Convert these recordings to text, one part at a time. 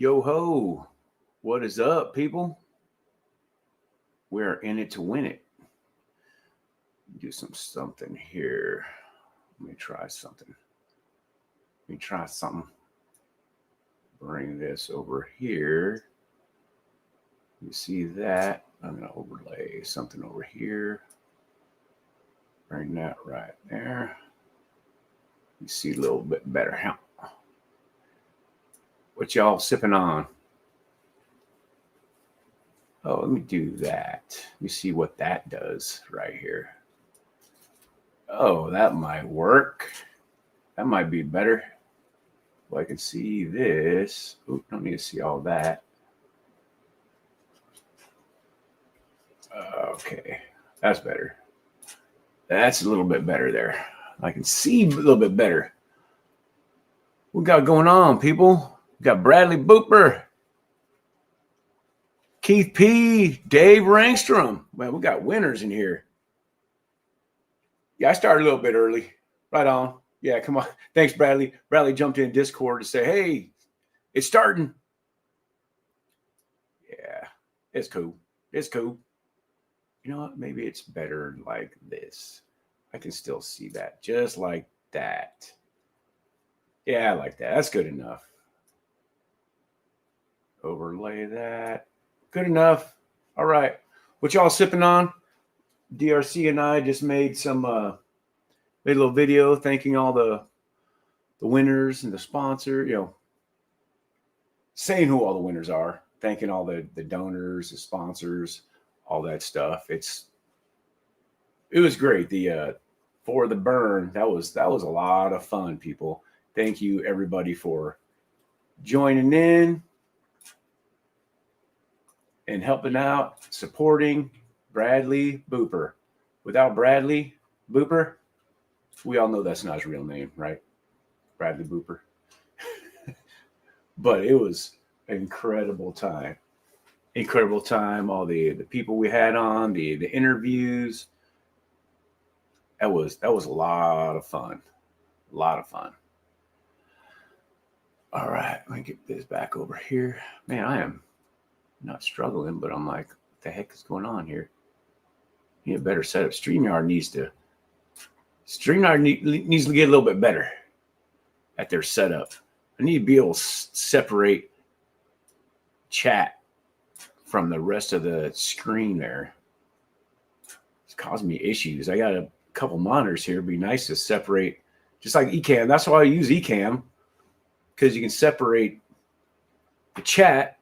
Yo ho, what is up, people? We're in it to win it. Do something here. Let me try something. Bring this over here. You see that? I'm going to overlay something over here. Bring that right there. You see a little bit better. What y'all sipping on? Oh, let me do that. Let me see what that does right here. Oh, that might work. That might be better. Well, I can see this. Oop, don't need to see all that. Okay, that's better. That's a little bit better there. I can see a little bit better. What we got going on, people? We got Bradley Booper, Keith P, Dave Rangstrom. Man, we got winners in here. Yeah, I started a little bit early. Right on. Yeah, come on. Thanks, Bradley. Bradley jumped in Discord to say, hey, it's starting. Yeah, it's cool. It's cool. You know what? Maybe it's better like this. I can still see that just like that. Yeah, I like that. That's good enough. Overlay that. Good enough. All right. What y'all sipping on? DRC and I just made made a little video thanking all the winners and the sponsor, saying who all the winners are, thanking all the donors, the sponsors, all that stuff. It was great. The for the burn, that was a lot of fun, people. Thank you everybody for joining in and helping out, supporting Bradley Booper. Without Bradley Booper, we all know that's not his real name, right? Bradley Booper. But it was an incredible time. Incredible time. All the people we had on, the interviews. That was a lot of fun. A lot of fun. All right, let me get this back over here. Man, I am not struggling, but I'm like, what the heck is going on here? Need a better setup. StreamYard needs to get a little bit better at their setup. I need to be able to separate chat from the rest of the screen there. It's causing me issues. I got a couple monitors here. It'd be nice to separate, just like Ecamm. That's why I use Ecamm, because you can separate the chat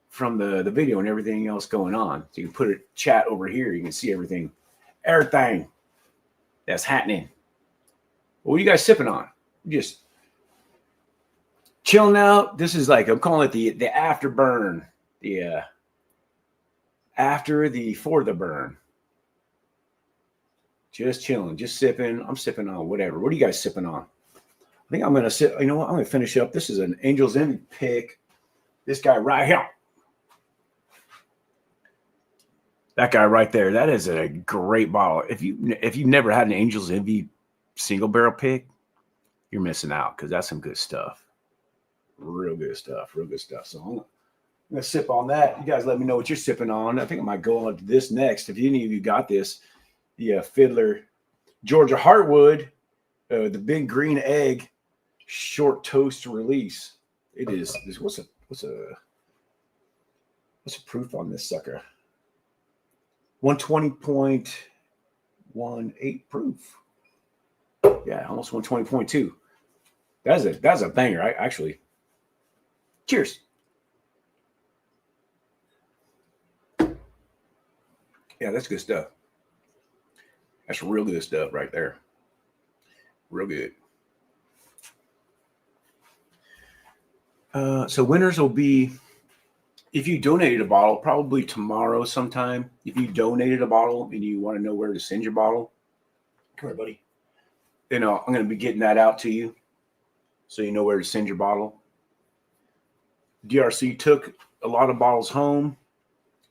from the video and everything else going on. So you can put a chat over here. You can see everything that's happening. What are you guys sipping on? Just chilling out. This is like, I'm calling it the afterburn. The after the for the burn. Just chilling, just sipping. I'm sipping on whatever. What are you guys sipping on? I think I'm going to sip. You know what? I'm going to finish up. This is an Angel's Envy pick. This guy right here. That guy right there. That is a great bottle. If you've never had an Angel's Envy single barrel pick, you're missing out, because that's some good stuff. Real good stuff. Real good stuff. So I'm going to sip on that. You guys let me know what you're sipping on. I think I might go on to this next. If any of you got this, the Fiddler Georgia Heartwood, the big green egg short toast release. It is. What's a proof on this sucker? 120.18 proof. Yeah, almost 120.2. That's a banger. Actually. Cheers. Yeah, that's good stuff. That's real good stuff right there. Real good. So winners will be, if you donated a bottle, probably tomorrow sometime. If you donated a bottle and you want to know where to send your bottle, come here, buddy. I'm going to be getting that out to you, so you know where to send your bottle. DRC took a lot of bottles home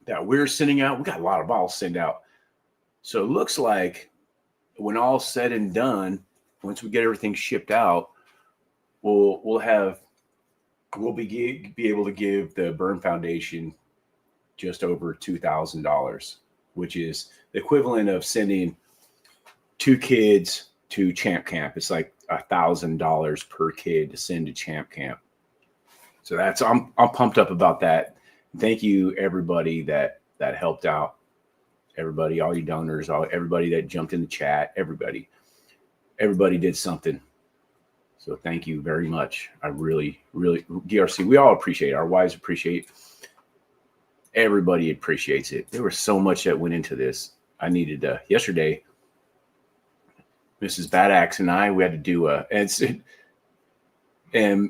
that we're sending out. We got a lot of bottles sent out. So it looks like when all said and done, once we get everything shipped out, we'll have we'll be able to give the Burn Foundation just over $2,000, which is the equivalent of sending 2 kids to Champ Camp. It's like $1,000 per kid to send to Champ Camp. So that's I'm pumped up about that. Thank you everybody that helped out. Everybody, all you donors, everybody that jumped in the chat, everybody did something. So thank you very much. I really, really, DRC, we all appreciate it. Our wives appreciate it. Everybody appreciates it. There was so much that went into this. I needed yesterday, Mrs. Badax and I, we had to do and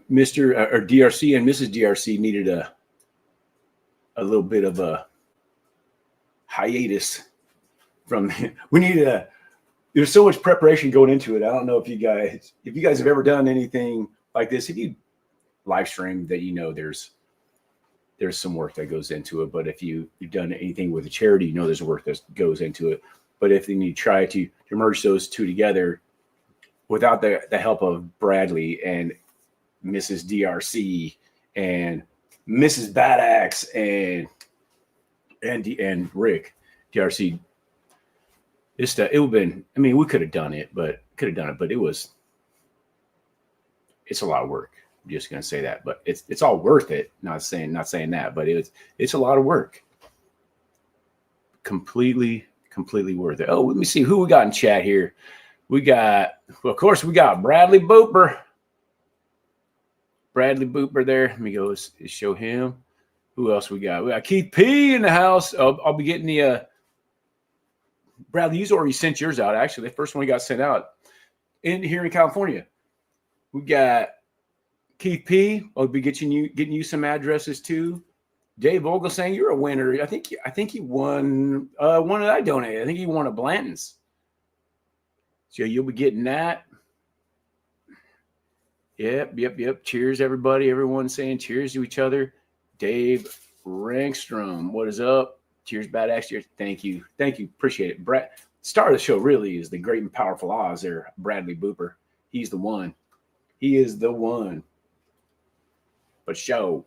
Mr. or DRC and Mrs. DRC needed a little bit of a hiatus from we needed there's so much preparation going into it. I don't know if you guys have ever done anything like this. If you live stream, that you know there's some work that goes into it. But if you've done anything with a charity, you know there's work that goes into it. But if you try to merge those two together without the help of Bradley and Mrs. DRC and Mrs. Badax and Rick DRC, it would have been, I mean, we could have done it, but it's a lot of work. I'm just going to say that, but it's all worth it. Not saying that, but it's a lot of work. Completely worth it. Oh, let me see who we got in chat here. We got Bradley Booper. Bradley Booper there. Let me go show him. Who else we got? We got Keith P in the house. I'll be getting the Bradley, you've already sent yours out. Actually, the first one got sent out here in California. We got Keith P. I'll be getting you some addresses too. Dave Vogel saying you're a winner. I think he won one that I donated. I think he won a Blanton's. So you'll be getting that. Yep. Cheers, everybody. Everyone's saying cheers to each other. Dave Rankstrom, what is up? Cheers, Badass. Cheers. Thank you. Appreciate it. Brad, star of the show really is the great and powerful Oz there, Bradley Booper. He's the one. He is the one. But show.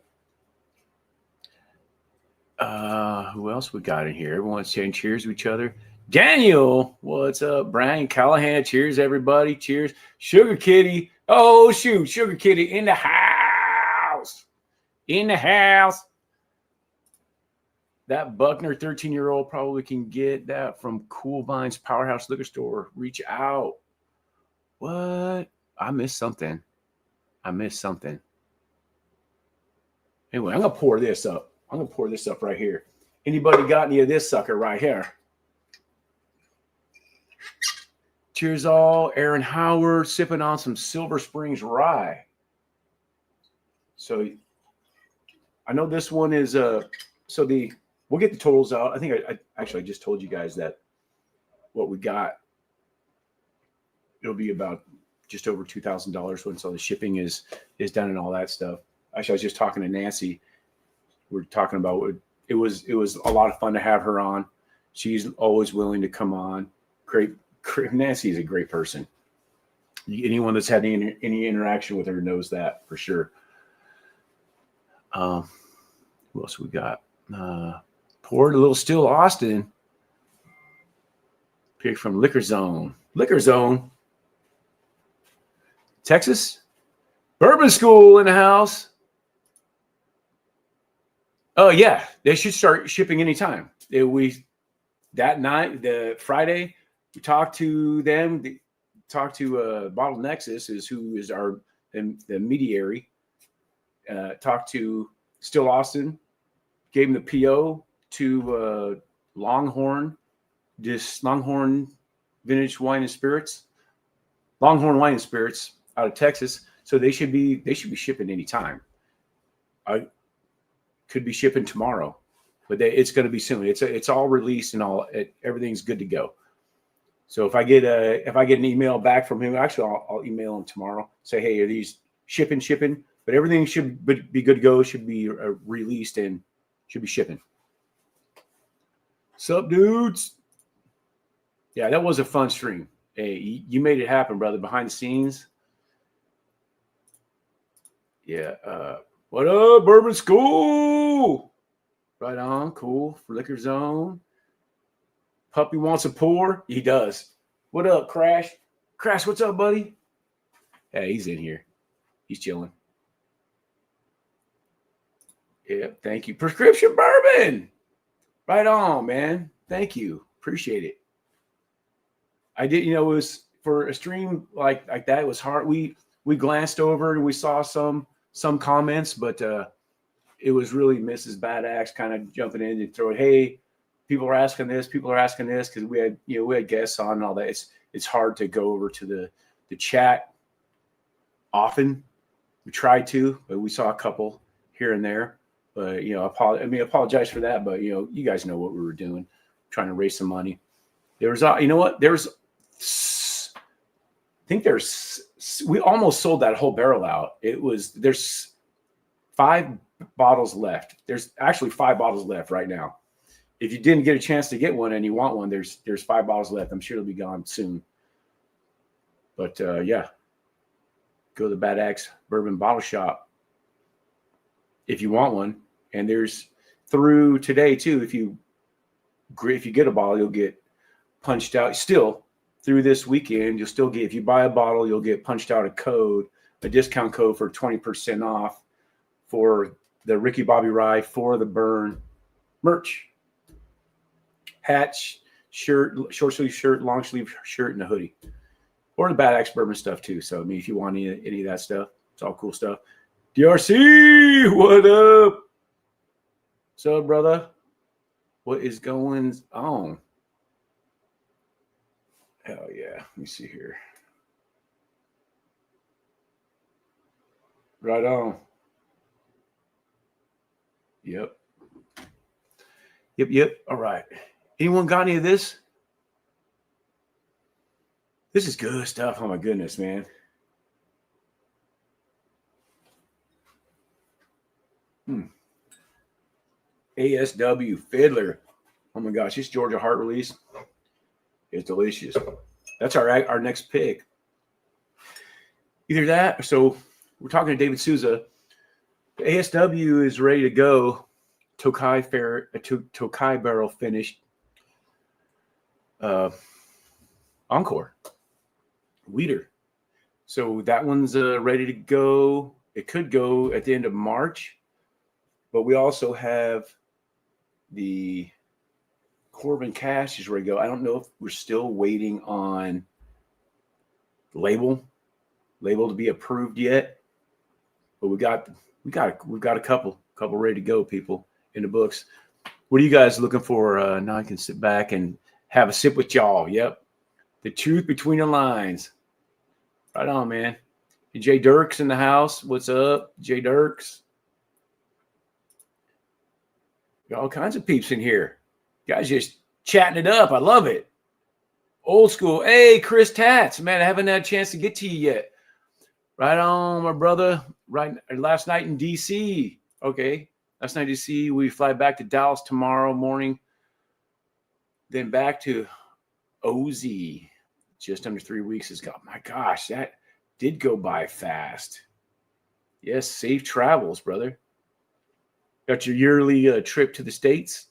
Who else we got in here? Everyone's saying cheers to each other. Daniel, what's up? Brian Callahan, cheers, everybody. Cheers. Sugar Kitty. Oh, shoot. Sugar Kitty in the house. That Buckner 13-year-old probably can get that from Cool Vines Powerhouse Liquor Store. Reach out. What? I missed something. Anyway, I'm going to pour this up. Right here. Anybody got any of this sucker right here? Cheers all. Aaron Howard sipping on some Silver Springs rye. So I know this one is we'll get the totals out. I think I just told you guys that what we got, it'll be about just over $2,000 once all the shipping is done and all that stuff. Actually, I was just talking to Nancy. We're talking about it was a lot of fun to have her on. She's always willing to come on. Great. Nancy is a great person. Anyone that's had any interaction with her knows that for sure. Who else we got? Poured a little Still Austin. Pick from Liquor Zone. Texas. Bourbon School in the house. Oh, yeah. They should start shipping anytime. That night, the Friday, we talked to them. Talked to Bottle Nexus, who is the mediary. Talked to Still Austin. Gave him the PO to Longhorn Vintage Wine and Spirits. Longhorn Wine and Spirits out of Texas. So they should be shipping anytime. I could be shipping tomorrow, but it's going to be soon. It's all released and everything's good to go. So if I get an email back from him, actually I'll email him tomorrow. Say, hey, are these shipping? But everything should be good to go. Should be released and should be shipping. Sup, dudes? Yeah, that was a fun stream. Hey, you made it happen, brother. Behind the scenes. Yeah. What up, Bourbon School? Right on, cool. For Liquor Zone. Puppy wants a pour? He does. What up, Crash? Crash, what's up, buddy? Yeah, he's in here. He's chilling. Yep, thank you. Prescription bourbon. Right on, man. Thank you. Appreciate it. I did, it was for a stream like that, it was hard. We glanced over and we saw some comments, but it was really Mrs. Badax kind of jumping in and throwing, hey, people are asking this because we had guests on and all that. It's hard to go over to the chat often. We tried to, but we saw a couple here and there. But apologize for that. But you guys know what we were doing, trying to raise some money. We almost sold that whole barrel out. There's 5 bottles left. There's actually 5 bottles left right now. If you didn't get a chance to get one and you want one, there's 5 bottles left. I'm sure it'll be gone soon. But yeah, go to the Bad Axe Bourbon Bottle Shop if you want one. And there's through today too. If you get a bottle, you'll get punched out. Still through this weekend, you'll still get, if you buy a bottle, you'll get punched out a discount code for 20% off for the Ricky Bobby Rye For the Burn merch. Hat, shirt, short sleeve shirt, long sleeve shirt, and a hoodie. Or the Bad Axe Bourbon stuff too. So if you want any of that stuff, it's all cool stuff. DRC, what up? What's up, brother? What is going on? Hell yeah. Let me see here. Right on. Yep. All right. Anyone got any of this? This is good stuff. Oh my goodness, man. ASW Fiddler. Oh my gosh, this Georgia Heart release is delicious. That's our next pick. Either that, so we're talking to David Souza. The ASW is ready to go. Tokai barrel finished. Encore. Weeder. So that one's ready to go. It could go at the end of March. But we also have the Corbin Cash is ready to go. I don't know if we're still waiting on label to be approved yet. But we got a couple ready to go, people, in the books. What are you guys looking for? Now I can sit back and have a sip with y'all. Yep. The truth between the lines. Right on, man. Jay Dirks in the house. What's up, Jay Dirks? Got all kinds of peeps in here. Guys just chatting it up. I love it. Old school. Hey, Chris Tats. Man, I haven't had a chance to get to you yet. Right on, my brother. Right last night in D.C. Okay. Last night in D.C. We fly back to Dallas tomorrow morning. Then back to OZ. Just under 3 weeks has gone. My gosh, that did go by fast. Yes, safe travels, brother. Got your yearly trip to the States.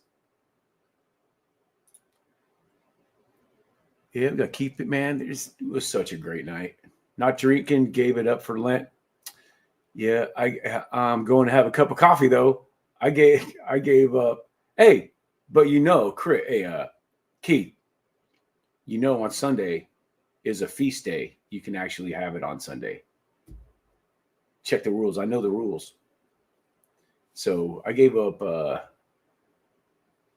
Yeah, we got to keep it, man. It was such a great night. Not drinking, gave it up for Lent. Yeah, I'm going to have a cup of coffee though. I gave up. Hey, but Keith, on Sunday is a feast day. You can actually have it on Sunday. Check the rules. I know the rules. So I gave up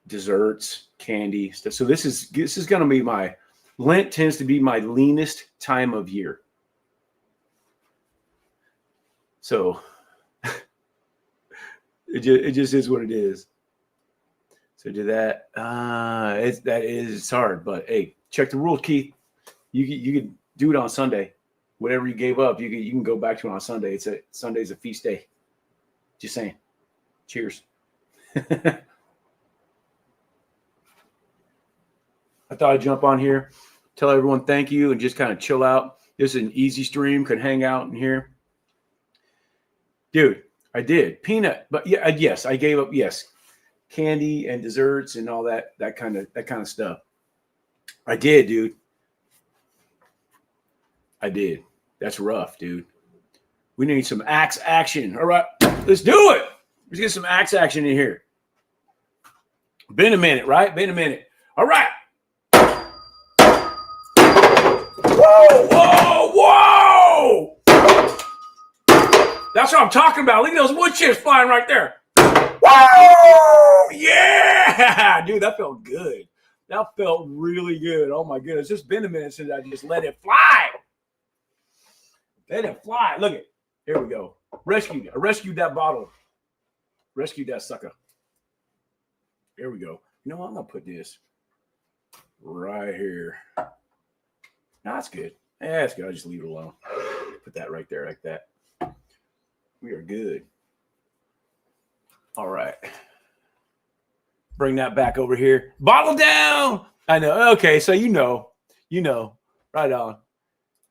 desserts, candy stuff. So this is going to be my Lent tends to be my leanest time of year. So it just is what it is. So do that. It's hard, but hey, check the rules, Keith. You can do it on Sunday. Whatever you gave up, you can go back to it on Sunday. Sunday's a feast day. Just saying. Cheers. I thought I'd jump on here, tell everyone thank you, and just kind of chill out. This is an easy stream. Could hang out in here. Dude, I did peanut, but yeah, yes, I gave up. Yes, candy and desserts and all that kind of stuff. I did, dude. I did. That's rough, dude. We need some axe action. All right, let's do it. Let's get some axe action in here. Been a minute, right? Been a minute. All right. Whoa, whoa, whoa! That's what I'm talking about. Look at those wood chips flying right there. Whoa! Yeah! Dude, that felt good. That felt really good. Oh my goodness. It's been a minute since I just let it fly. Let it fly. Look it. Here we go. I rescued that bottle. Rescued that sucker. Here we go. You know what? I'm going to put this right here. No, that's good. Yeah, that's good. I'll just leave it alone. Put that right there like that. We are good. All right. Bring that back over here. Bottle down. I know. Okay, so you know. Right on.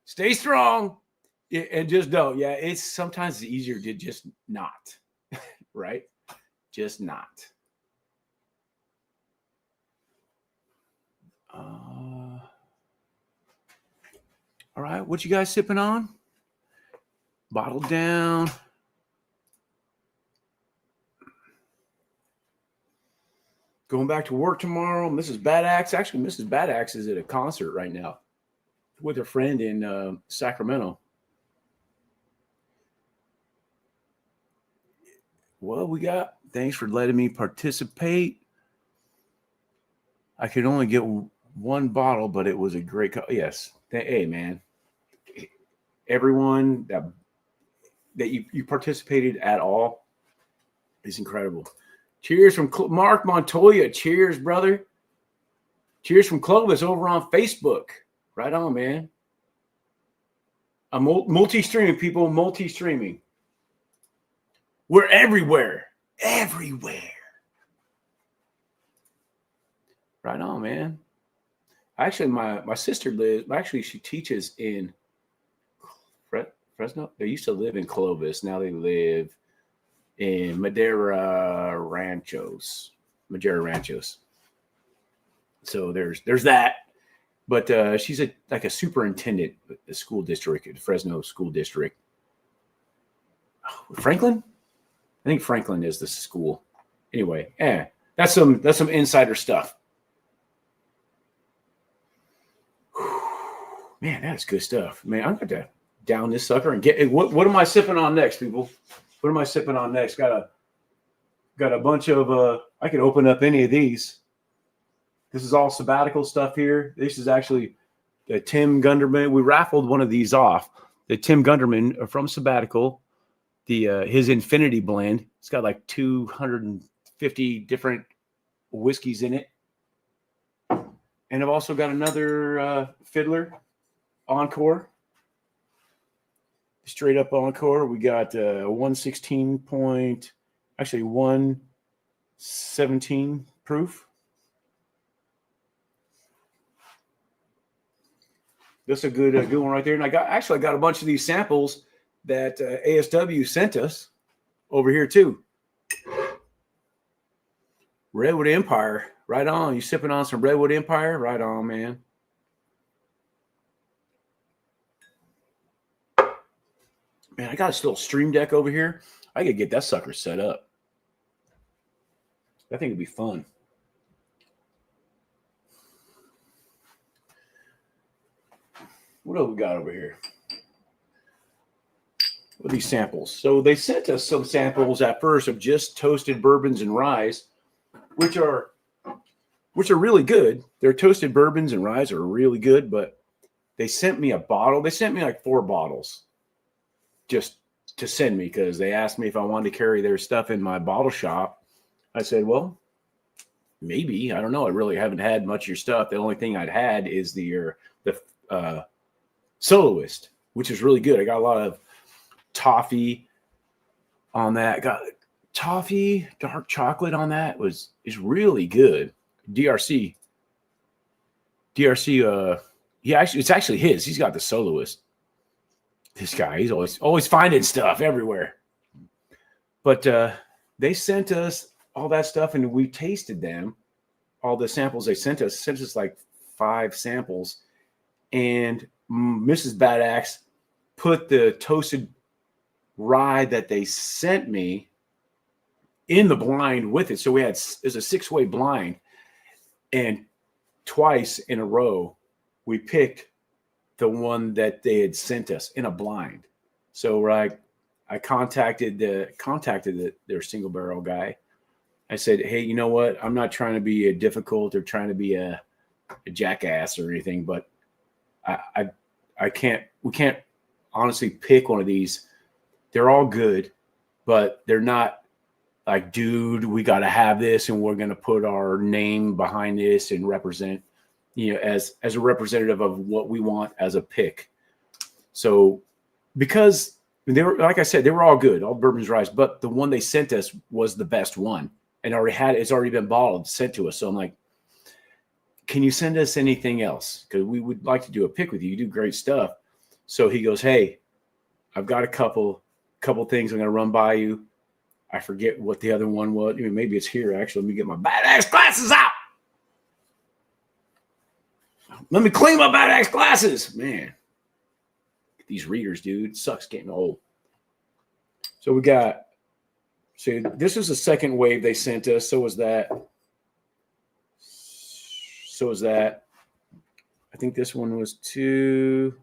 Stay strong and just don't. Yeah, it's sometimes easier to just not. Right? Just not. All right, what you guys sipping on? Bottle down. Going back to work tomorrow. Mrs. Bad Axe. Actually, Mrs. Bad Axe is at a concert right now with her friend in Sacramento. Well, we got. Thanks for letting me participate. I could only get one bottle, but it was a great. Yes. Hey, man. Everyone that you participated at all is incredible. Cheers from Mark Montoya. Cheers, brother. Cheers from Clovis over on Facebook. Right on, man. I'm multi-streaming, people. Multi-streaming. We're everywhere. Everywhere. Right on, man. Actually, my sister lives. Actually, she teaches in Fresno. They used to live in Clovis. Now they live in Madera Ranchos. So there's that. But she's like a superintendent at the school district, at the Fresno School District. Franklin? I think Franklin is the school. Anyway, that's some insider stuff. Man, that's good stuff. Man, I'm going to down this sucker and get what am I sipping on next, people? What am I sipping on next? Got a bunch of I could open up any of these. This is all sabbatical stuff here. This is actually the Tim Gunderman. We raffled one of these off. The Tim Gunderman from Sabbatical, his Infinity blend. It's got like 250 different whiskeys in it. And I've also got another Fiddler Encore. Straight up Encore. We got 117 proof. That's a good one right there. And I got a bunch of these samples that ASW sent us over here too. Redwood Empire, right on. You sipping on some Redwood Empire? Right on, man. Man, I got a little stream deck over here. I could get that sucker set up. I think it'd be fun. What else we got over here? What are these samples? So they sent us some samples at first of just toasted bourbons and ryes, which are really good. Their toasted bourbons and ryes are really good, but they sent me a bottle. They sent me like 4 bottles just to send me because they asked me if I wanted to carry their stuff in my bottle shop. I said, well, maybe. I don't know. I really haven't had much of your stuff. The only thing I'd had is the Soloist, which is really good. I got a lot of toffee on that. Got toffee, dark chocolate on that is really good. DRC. It's actually his. He's got the Soloist. This guy, he's always finding stuff everywhere. But they sent us all that stuff, and we tasted them. All the samples they sent us like 5 samples, and Mrs. Bad Axe put the toasted rye that they sent me in the blind with it. So we had, it's a 6-way blind, and twice in a row we picked the one that they had sent us in a blind. So I contacted their single barrel guy. I said, hey, you know what? I'm not trying to be difficult or trying to be a jackass or anything, but we can't honestly pick one of these. They're all good, but they're not like, dude, we got to have this and we're going to put our name behind this and represent, as a representative of what we want as a pick. So because they were, like I said, they were all good, all bourbons rise, but the one they sent us was the best one, and it's already been bottled, sent to us. So I'm like, can you send us anything else? Because we would like to do a pick with you. You do great stuff. So he goes, hey, I've got a couple things I'm going to run by you. I forget what the other one was. Maybe it's here, actually. Let me get my Bad Axe glasses out. Let me clean my Bad Axe glasses. Man, these readers, dude. It sucks getting old. So this is the second wave they sent us. So was that. I think this one was 2,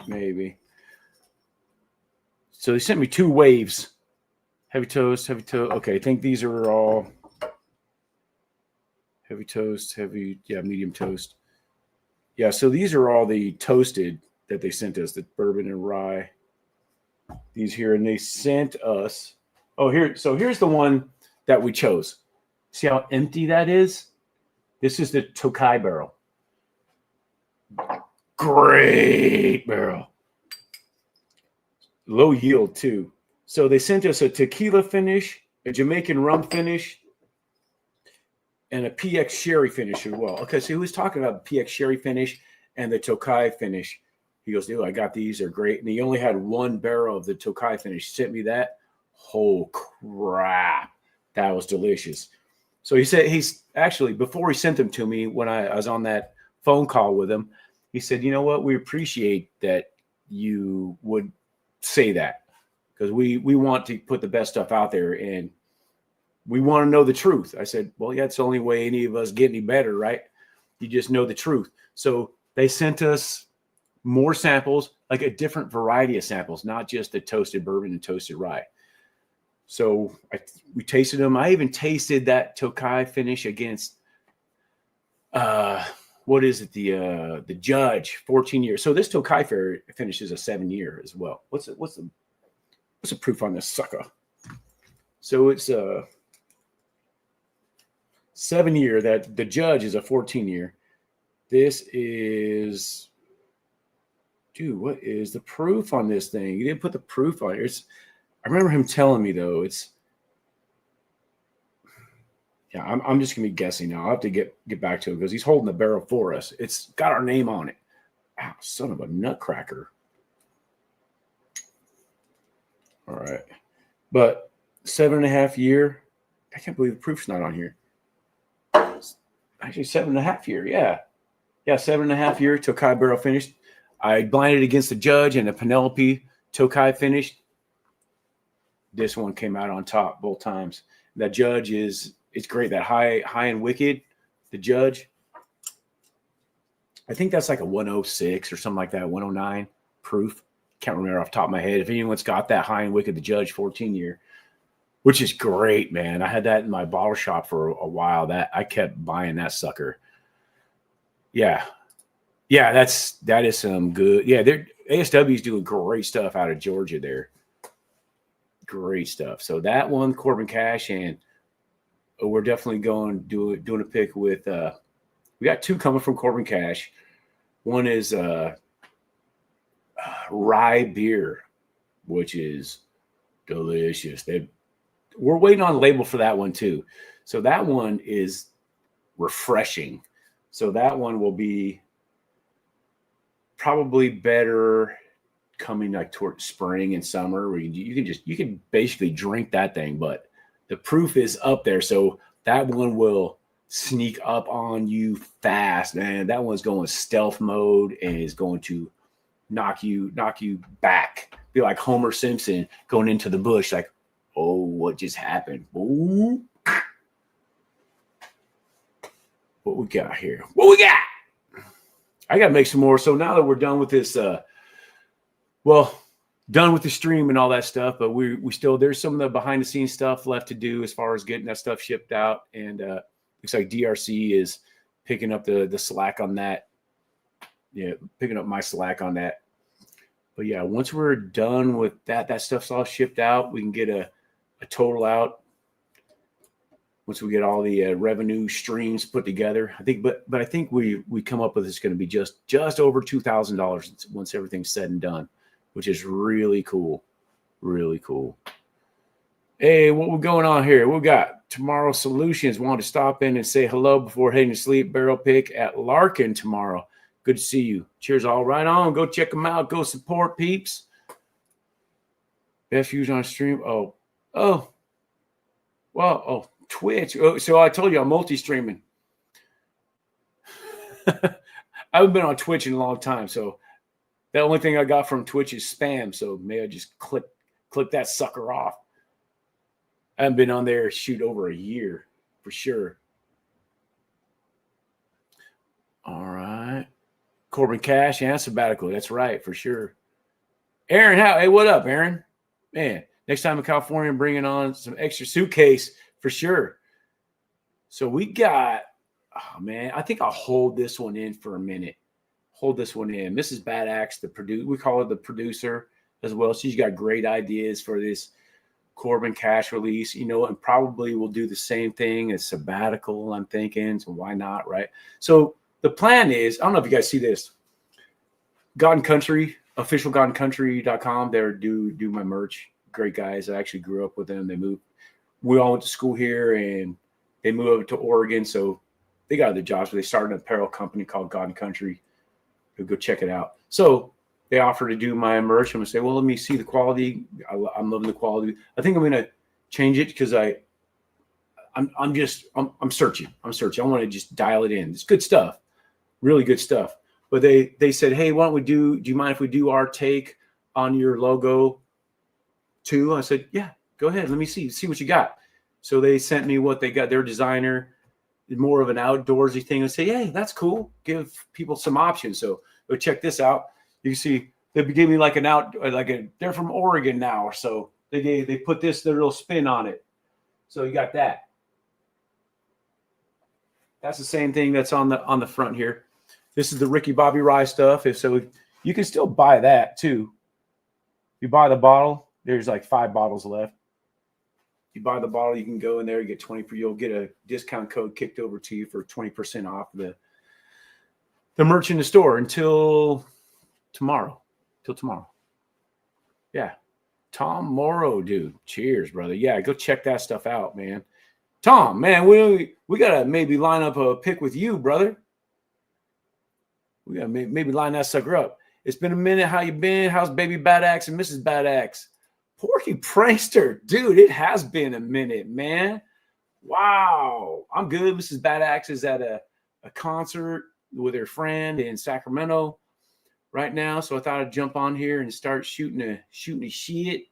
maybe. So they sent me 2 waves. Heavy toast. Okay, I think these are all heavy toast, medium toast. Yeah, so these are all the toasted that they sent us, the bourbon and rye. These here, and they sent us. Oh, here. So here's the one that we chose. See how empty that is? This is the Tokai barrel. Great barrel. Low yield too. So they sent us a tequila finish, a Jamaican rum finish, and a PX sherry finish as well. Okay, so he was talking about the PX sherry finish and the Tokai finish. He goes, dude, I got these. They're great. And he only had 1 barrel of the Tokai finish. He sent me that. Oh, crap. That was delicious. So he said, he's actually, before he sent them to me, when I was on that phone call with him, he said, you know what? We appreciate that you would say that, because we want to put the best stuff out there and we want to know the truth. I said, well, yeah, it's the only way any of us get any better, right? You just know the truth. So they sent us more samples, like a different variety of samples, not just the toasted bourbon and toasted rye. So we tasted them. I even tasted that Tokai finish against, what is it? The Judge, 14 years. So this Tokai finish is a 7-year as well. What's the proof on this sucker? So it's a 7-year. That the Judge is a 14-year. This is, dude, what is the proof on this thing? You didn't put the proof on it. I remember him telling me though. I'm just gonna be guessing now. I'll have to get back to him because he's holding the barrel for us. It's got our name on it. Ow, son of a nutcracker. All right. But 7.5 year. I can't believe the proof's not on here. Actually, 7.5 year. Yeah. 7.5 year Tokai barrel finished. I blinded against the Judge and the Penelope Tokai finished. This one came out on top both times. That Judge it's great. That high and wicked, the Judge. I think that's like a 106 or something like that, 109 proof. Can't remember off the top of my head. If anyone's got that high and wicked, the Judge 14-year, which is great, man. I had that in my bottle shop for a while. That I kept buying that sucker. Yeah, that is some good. Yeah, ASW is doing great stuff out of Georgia there. Great stuff. So that one, Corbin Cash, and we're definitely going doing a pick with. We got 2 coming from Corbin Cash. One is rye beer, which is delicious. We're waiting on a label for that one too. So that one is refreshing. So that one will be probably better coming like toward spring and summer, where you can basically drink that thing, but the proof is up there. So that one will sneak up on you fast, man. That one's going stealth mode and is going to knock you back. Be like Homer Simpson going into the bush, like, oh, what just happened? Ooh. What we got here? What we got? I gotta make some more. So now that we're done with this, done with the stream and all that stuff, but we still, there's some of the behind the scenes stuff left to do as far as getting that stuff shipped out. And looks like DRC is picking up the slack on that. Yeah, picking up my slack on that. But yeah, once we're done with that stuff's all shipped out, we can get a total out. Once we get all the revenue streams put together, I think, but I think we come up with it's going to be just over $2,000 once everything's said and done, which is really cool, really cool. Hey, what we're going on here? We got Tomorrow Solutions. Want to stop in and say hello before heading to sleep. Barrel pick at Larkin tomorrow. Good to see you. Cheers, all right on. Go check them out. Go support peeps. Best views on stream. Twitch. So I told you I'm multi-streaming. I haven't been on Twitch in a long time, so the only thing I got from Twitch is spam. So maybe I just click that sucker off. I haven't been on there over a year for sure. All right. Corbin Cash and sabbatical. That's right, for sure. Aaron, hey, what up, Aaron? Man, next time in California, I'm bringing on some extra suitcase for sure. So we got, oh man, I think I'll hold this one in for a minute. Hold this one in. Mrs. Bad Axe, we call her the producer as well. She's got great ideas for this Corbin Cash release, and probably will do the same thing as sabbatical, I'm thinking. So why not, right? So the plan is, I don't know if you guys see this. God and Country, official godandcountry.com. They do my merch. Great guys. I actually grew up with them. We all went to school here, and they moved over to Oregon. So they got other jobs, but they started an apparel company called God and Country. Go check it out. So they offer to do my merch. I'm going to say, well, let me see the quality. I'm loving the quality. I think I'm going to change it because I'm searching. I want to just dial it in. It's good stuff. Really good stuff. But they said, hey, why don't do you mind if we do our take on your logo too? I said, yeah, go ahead. Let me see what you got. So they sent me what they got. Their designer, more of an outdoorsy thing. And say, hey, that's cool. Give people some options. So go check this out. You see, they gave me they're from Oregon now. So they put their little spin on it. So you got that. That's the same thing that's on the front here. This is the Ricky Bobby Rye stuff. You can still buy that too. You buy the bottle. There's like 5 bottles left. You buy the bottle, you can go in there, you get 20%. You'll get a discount code kicked over to you for 20% off the merch in the store until tomorrow. Yeah. Tom Morrow, dude. Cheers, brother. Yeah, go check that stuff out, man. Tom, man, we gotta maybe line up a pick with you, brother. We gotta maybe line that sucker up. It's been a minute. How you been? How's Baby Bad Axe and Mrs. Bad Axe? Porky Prankster, dude, it has been a minute, man. Wow. I'm good. Mrs. Bad Axe is at a concert with her friend in Sacramento right now. So I thought I'd jump on here and start shooting a shit.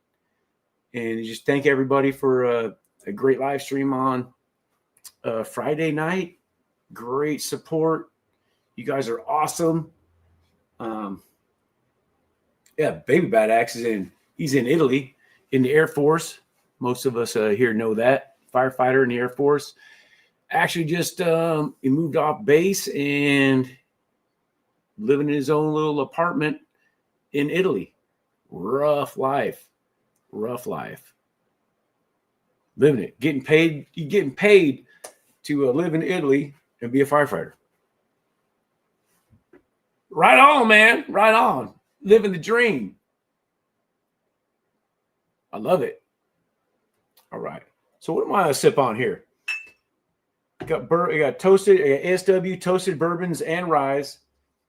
And just thank everybody for a great live stream on Friday night. Great support. You guys are awesome. Baby Bad Axe he's in Italy in the Air Force. Most of us here know that. Firefighter in the Air Force. Actually just he moved off base and living in his own little apartment in Italy. Rough life. Living it. Getting paid to live in Italy and be a firefighter. Right on, man. Right on. Living the dream. I love it. All right. So what am I going to sip on here? I got toasted, I got ASW, toasted bourbons and ryes.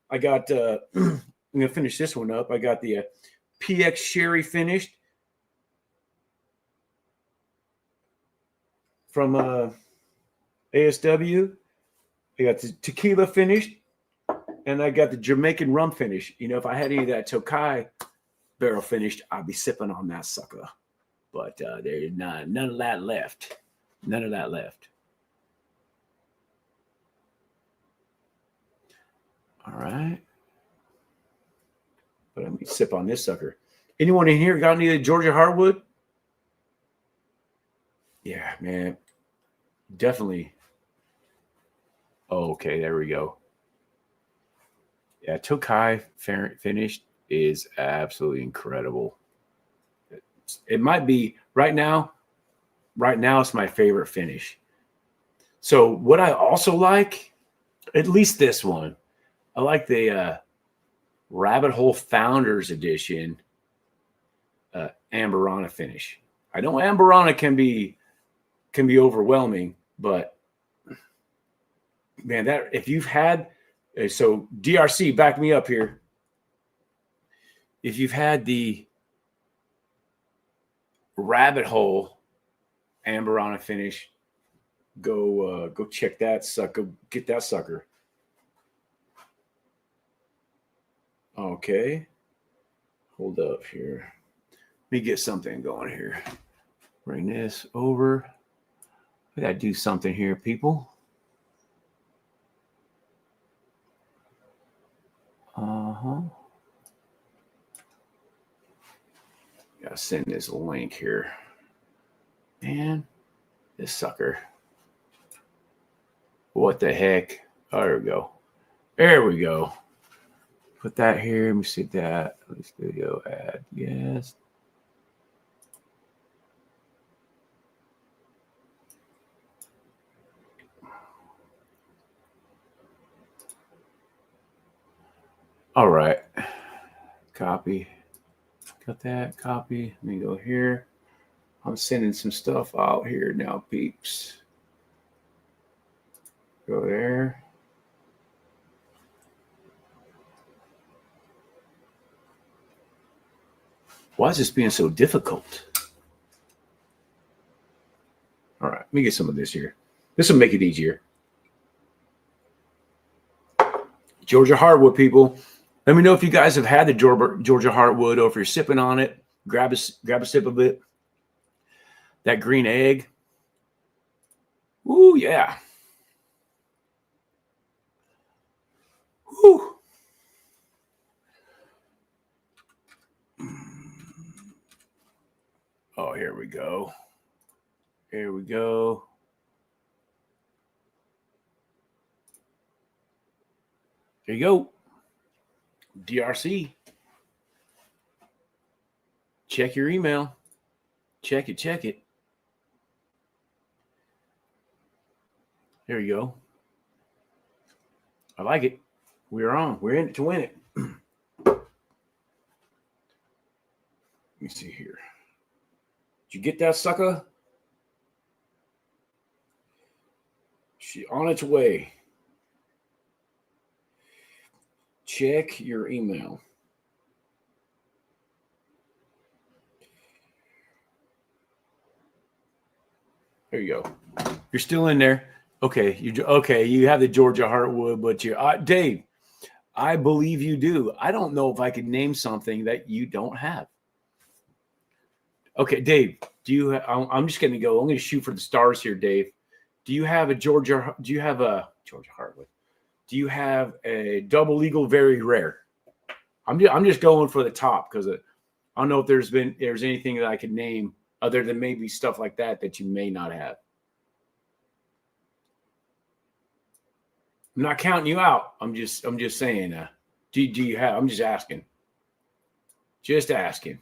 I got, I'm going to finish this one up. I got the PX Sherry finished from ASW. I got the tequila finished, and I got the Jamaican rum finish. You know, if I had any of that Tokai barrel finished, I'd be sipping on that sucker. But there's none of that left. None of that left. All right. But let me sip on this sucker. Anyone in here got any of the Georgia Hardwood? Yeah, man. Definitely. Oh, okay, there we go. Yeah, Tokai finished is absolutely incredible. It might be right now it's my favorite finish. So what I also like, at least this one, I like the Rabbit Hole Founders Edition Amberana finish. I know Amberana can be overwhelming, but man, that if you've had so DRC, back me up here. If you've had the Rabbit Hole Amberana finish, go check that sucker. Get that sucker. Okay. Hold up here. Let me get something going here. Bring this over. We got to do something here, people. Gotta send this link here. Man, this sucker. What the heck? Oh, there we go. There we go. Put that here. Let me see that. Studio add. Yes. All right. Copy. Got that. Copy. Let me go here. I'm sending some stuff out here now, peeps. Go there. Why is this being so difficult? All right, let me get some of this here. This will make it easier. Georgia Hardwood, people. Let me know if you guys have had the Georgia Hardwood, or if you're sipping on it. Grab a sip of it. That green egg. Ooh, yeah. Ooh. Oh, here we go. Here we go. There you go. DRC. Check your email. Check it. There you go. I like it. We're on. We're in it to win it. Let me see here. Did you get that sucker? She on its way. Check your email. There you go. You're still in there. Okay, you have the Georgia Heartwood, but Dave, I believe you do. I don't know if I could name something that you don't have. Okay, Dave, I'm just going to go. I'm going to shoot for the stars here, Dave. Do you have a Georgia Heartwood? Do you have a double eagle very rare? I'm just going for the top because I don't know if there's anything that I could name other than maybe stuff like that you may not have. I'm not counting you out. I'm just saying. Do you have? I'm just asking. Just asking.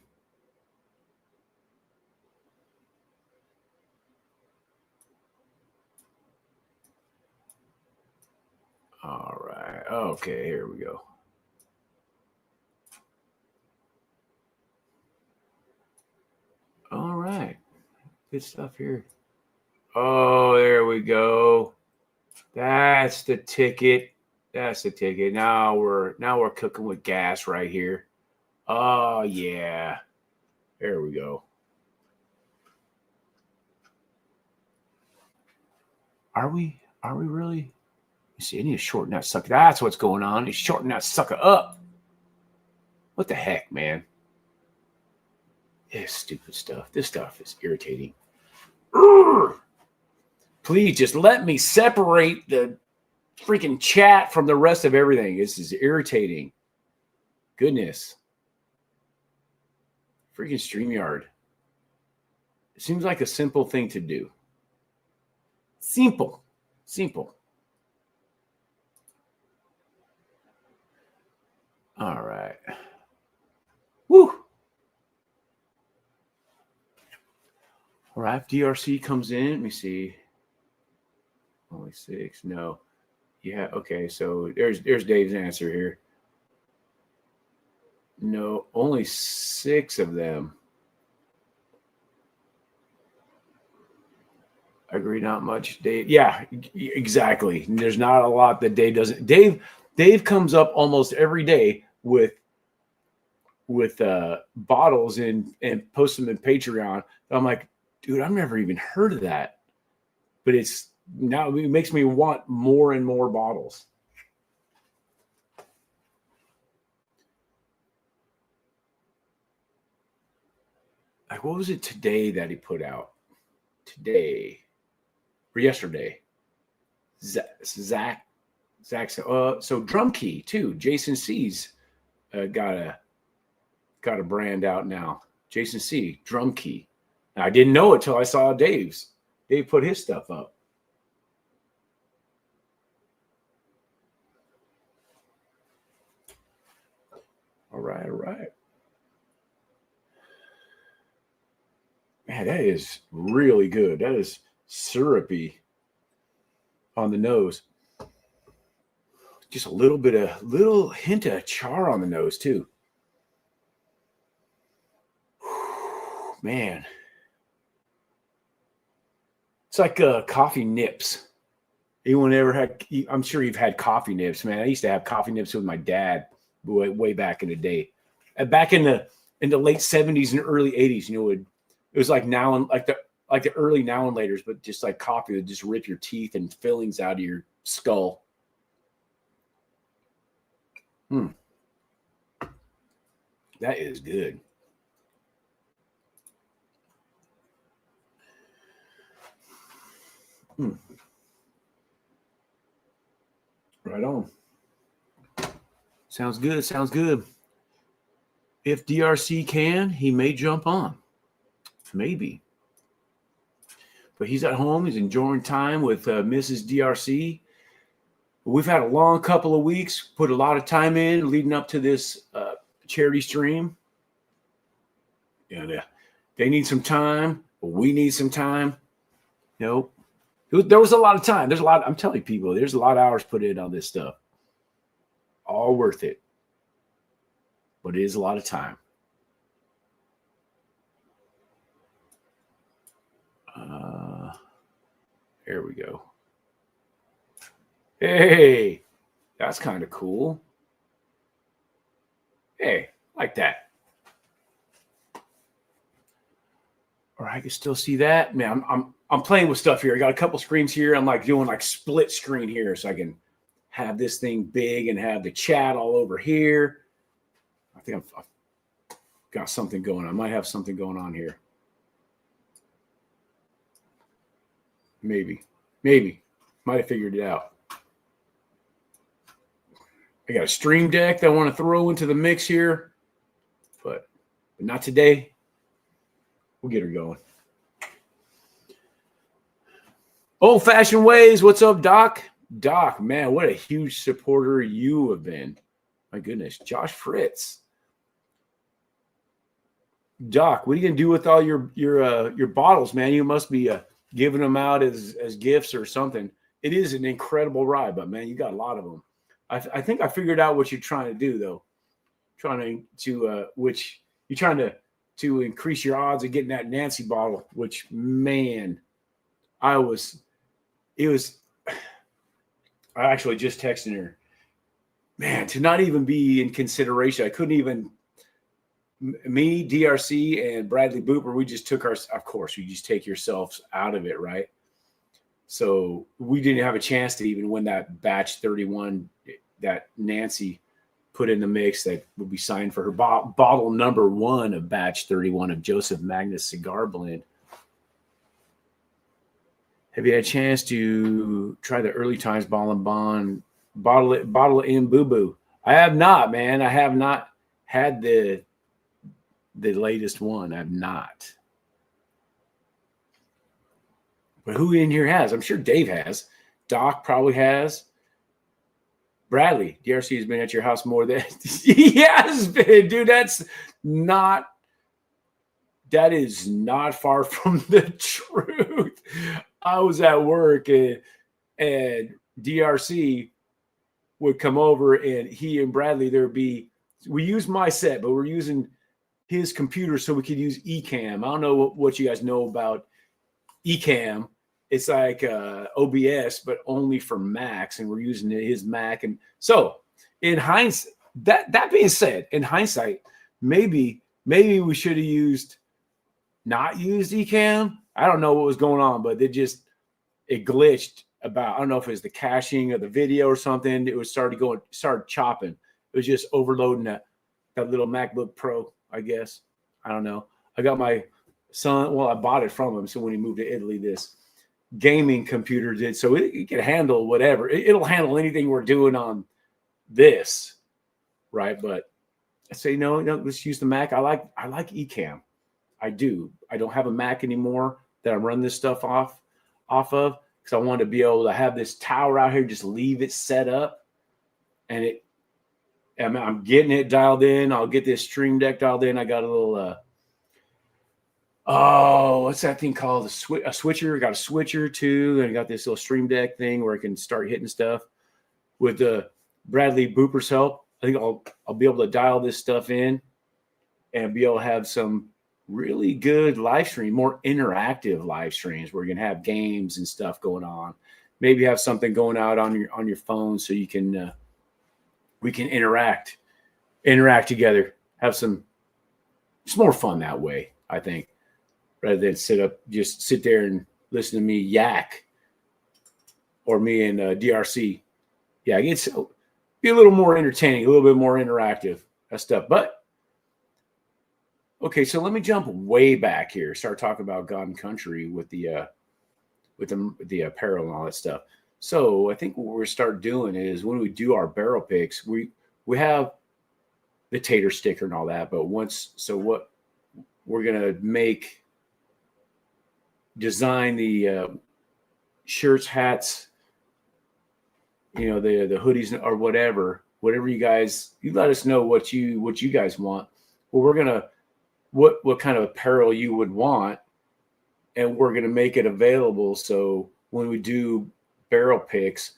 All right. Okay. Here we go. All right. Good stuff here. Oh, there we go. That's the ticket. Now we're cooking with gas right here. Oh, yeah. There we go. Are we really? You see, I need to shorten that sucker. That's what's going on. He's shorten that sucker up. What the heck, man? This stupid stuff. This stuff is irritating. Urgh! Please just let me separate the freaking chat from the rest of everything. This is irritating. Goodness. Freaking StreamYard. It seems like a simple thing to do. Simple. All right. Woo. All right. If DRC comes in, let me see. Only 6. No. Yeah. Okay. So there's Dave's answer here. No, only 6 of them. I agree, not much. Dave, yeah, exactly. There's not a lot that Dave doesn't. Dave comes up almost every day with bottles and posts them in Patreon. I'm like, dude, I've never even heard of that. But it's now it makes me want more and more bottles. Like, what was it today that he put out? Today or yesterday? Zach. So Drum Key too. Jason C's got a brand out now. Jason C. Drum Key. Now, I didn't know it till I saw Dave's. Dave put his stuff up. All right. Man, that is really good. That is syrupy on the nose. Just a little hint of char on the nose too. Man, it's like coffee nips. Anyone ever had? I'm sure you've had coffee nips, man. I used to have coffee nips with my dad way back in the day. Back in the late 70s and early 80s, it was like now and like the early now and laters, but just like coffee would just rip your teeth and fillings out of your skull. That is good. Right on. Sounds good. If DRC can, he may jump on. Maybe. But he's at home. He's enjoying time with Mrs. DRC. We've had a long couple of weeks, put a lot of time in leading up to this charity stream. And they need some time. We need some time. There was a lot of time. There's a lot. I'm telling people, there's a lot of hours put in on this stuff. All worth it. But it is a lot of time. There we go. Hey, that's kind of cool. Hey, like that. Or I can still see that. Man, I'm playing with stuff here. I got a couple screens here. I'm like doing like split screen here so I can have this thing big and have the chat all over here. I think I've got something going on. I might have something going on here. Maybe. Might have figured it out. I got a stream deck that I want to throw into the mix here, but not today. We'll get her going. Old Fashioned Ways. What's up, Doc? Doc, man, what a huge supporter you have been. My goodness. Josh Fritz. Doc, what are you gonna do with all your bottles, man? You must be giving them out as gifts or something. It is an incredible ride, but man, you got a lot of them. I think I figured out what you're trying to do, though. Trying to increase your odds of getting that Nancy bottle. Which, man, I actually just texted her. Man, to not even be in consideration, I couldn't even Me, DRC, and Bradley Booper, we just took of course, you just take yourselves out of it, right? So we didn't have a chance to even win that batch 31 that Nancy put in the mix that will be signed for her bottle number 1 of batch 31 of Joseph Magnus Cigar Blend. Have you had a chance to try the early times ball and bond, bottle it in Boo Boo? I have not, man. I have not had the latest one. I've not. But who in here has? I'm sure Dave has. Doc probably has. Bradley, DRC has been at your house more than he has been, dude. That is not far from the truth. I was at work and DRC would come over and he and Bradley, we use my set, but we're using his computer so we could use Ecamm. I don't know what you guys know about Ecamm. It's like OBS, but only for Macs, and we're using his Mac. And so, in hindsight, that being said, in hindsight, maybe we should have not used Ecamm. I don't know what was going on, but it glitched about. I don't know if it was the caching of the video or something. It was started chopping. It was just overloading that little MacBook Pro, I guess. I don't know. I got my son. Well, I bought it from him. So when he moved to Italy, this gaming computer did, so it can handle whatever. It'll handle anything we're doing on this, right? But I say no, let's use the Mac. I like Ecamm. I do. I don't have a Mac anymore that I run this stuff off of, because I wanted to be able to have this tower out here, just leave it set up, and I'm getting it dialed in. I'll get this Stream Deck dialed in. I got a little what's that thing called? A switcher. I got a switcher too, and I got this little Stream Deck thing where I can start hitting stuff. With Bradley Booper's help, I think I'll be able to dial this stuff in and be able to have some really good live stream, more interactive live streams where you can have games and stuff going on. Maybe have something going out on your phone so you can we can interact together. Have it's more fun that way, I think, rather than sit there and listen to me yak, or me and DRC. Yeah, it's be a little more entertaining, a little bit more interactive, that stuff. But okay, so let me jump way back here. Start talking about God and Country with the apparel and all that stuff. So I think what we're start doing is when we do our barrel picks, we have the tater sticker and all that. But what we're gonna design the shirts, hats, the hoodies or whatever you guys, you let us know what you guys want. Well, we're gonna what kind of apparel you would want, and we're gonna make it available. So when we do barrel picks,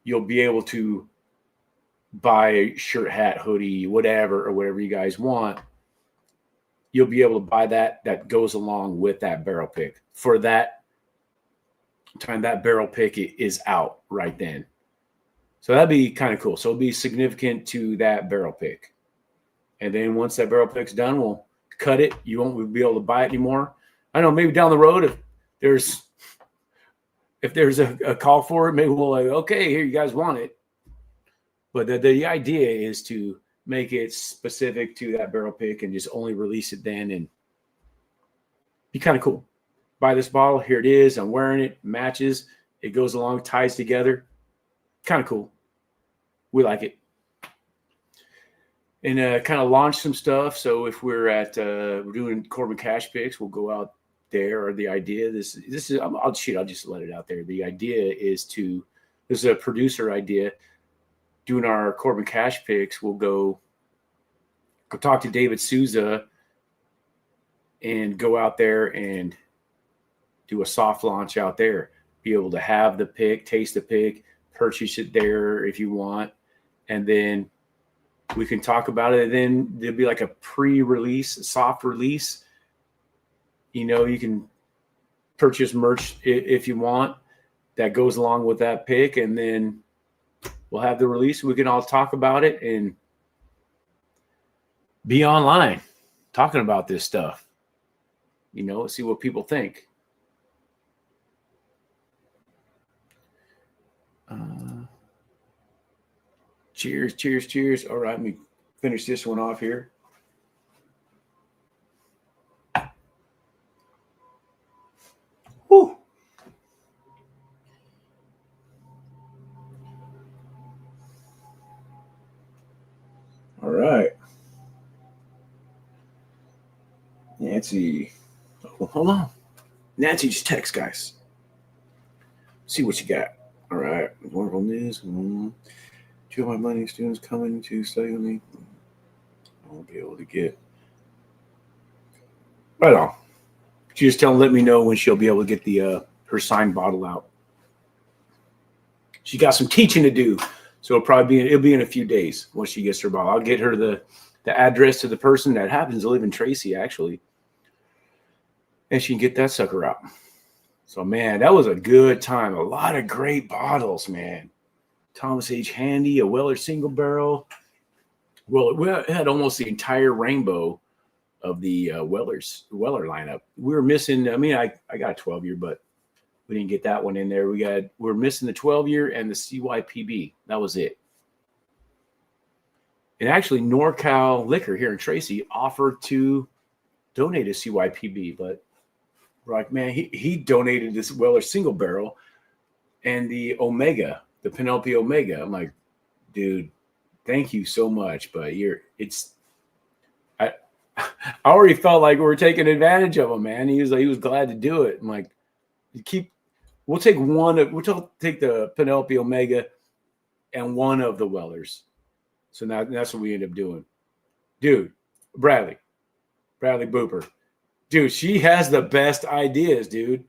you'll be able to buy a shirt, hat, hoodie, whatever you guys want. You'll be able to buy that goes along with that barrel pick for that time that barrel pick is out right then. So that'd be kind of cool. So it'll be significant to that barrel pick. And then once that barrel pick's done, we'll cut it. You won't be able to buy it anymore. I know maybe down the road, if there's a call for it, maybe we'll okay, here, you guys want it. But the idea is to make it specific to that barrel pick and just only release it then, and be kind of cool. Buy this bottle, here it is. I'm wearing it, matches, it goes along, ties together. Kind of cool. We like it. And kind of launch some stuff. So if we're doing Corbin Cash picks, we'll go out there. Or the idea, this is I'll just let it out there. The idea is this is a producer idea. Doing our Corbin Cash picks, we'll go talk to David Souza and go out there and do a soft launch out there. Be able to have the pick, taste the pick, purchase it there if you want, and then we can talk about it. And then there'll be like a pre-release, a soft release. You can purchase merch if you want that goes along with that pick, and then we'll have the release. We can all talk about it and be online. talking about this stuff. See what people think. Cheers, cheers, cheers. All right, let me finish this one off here. Whew. All right. Nancy. Oh, hold on. Nancy, just text, guys. See what you got. All right. Wonderful news. Two of my money students coming to study with me. I won't be able to get. Right on. She just let me know when she'll be able to get the her signed bottle out. She got some teaching to do, so it'll be in a few days once she gets her bottle. I'll get her the address to the person that happens to live in Tracy, actually, and she can get that sucker out. So, man, that was a good time. A lot of great bottles, man. Thomas H. Handy, a Weller single barrel. Well, it had almost the entire rainbow of the Weller lineup. We were missing. I mean, I got a 12-year, but we didn't get that one in there. We're missing the 12-year and the CYPB. That was it. And actually, NorCal Liquor here in Tracy offered to donate a CYPB, but we're like, man, he donated this Weller single barrel and the Omega, the Penelope Omega. I'm like, dude, thank you so much, but I already felt like we were taking advantage of him, man. He was glad to do it. I'm like, we'll take the Penelope Omega and one of the Wellers. So now that's what we end up doing. Dude, Bradley Booper. Dude, she has the best ideas, dude.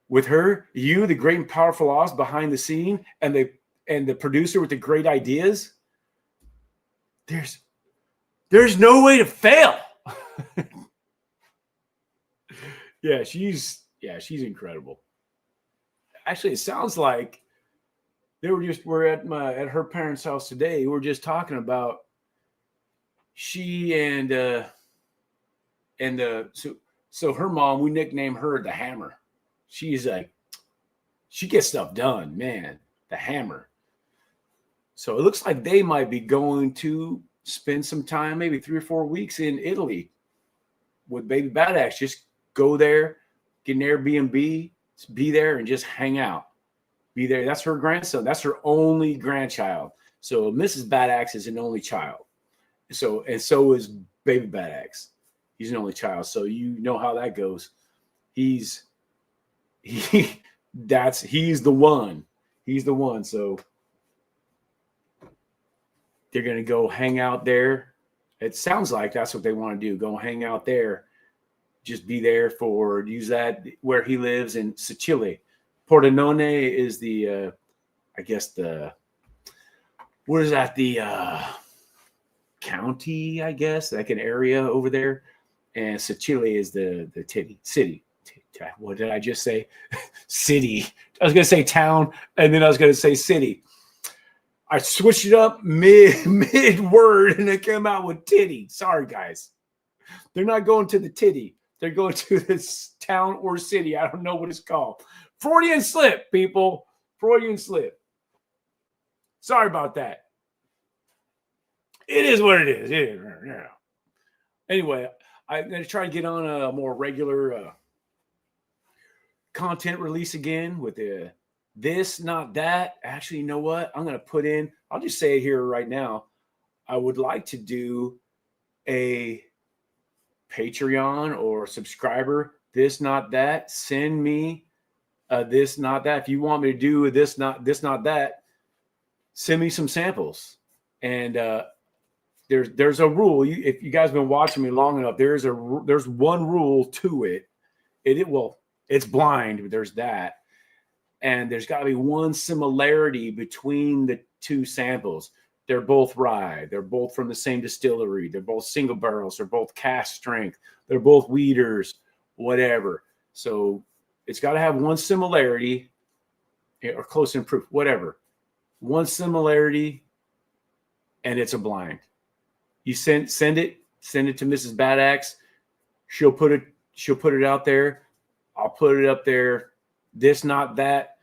With her, you, the great and powerful Oz behind the scene, and the producer with the great ideas, there's no way to fail. Yeah, she's incredible. Actually, it sounds like we're at her parents' house today. We're just talking about she so her mom, we nicknamed her the Hammer. She's like, she gets stuff done, man. The Hammer. So it looks like they might be going to spend some time, maybe 3 or 4 weeks in Italy with Baby Bad Axe. Just go there, get an Airbnb, be there and just hang out. Be there. That's her grandson. That's her only grandchild. So Mrs. Bad Axe is an only child. So is Baby Bad Axe. He's an only child. So you know how that goes. He's the one. He's the one. So they're going to go hang out there. It sounds like that's what they want to do. Go hang out there. Just be there use that where he lives in Sicily. Pordenone is the what is that? The county, I guess, like an area over there. And Sicily is the city. What did I just say? City. I was going to say town, and then I was going to say city. I switched it up mid word, and it came out with titty. Sorry, guys. They're not going to the titty. They're going to this town or city. I don't know what it's called. Freudian slip, people. Freudian slip. Sorry about that. It is what it is. Yeah. Anyway, I'm going to try to get on a more regular content release again with the this, not that. Actually, you know what? I'm going to I'll just say it here right now. I would like to do a Patreon or subscriber, this, not that. Send me this, not that. If you want me to do this, not that, send me some samples. And there's a rule. If you guys have been watching me long enough, there's one rule to it. It's blind, but there's that. And there's got to be one similarity between the two samples. They're both rye. They're both from the same distillery. They're both single barrels. They're both cask strength. They're both weeders, whatever. So it's got to have one similarity or close in proof, whatever. One similarity, and it's a blind. You send it. Send it to Mrs. Badax. She'll put it out there. I'll put it up there. This, not that.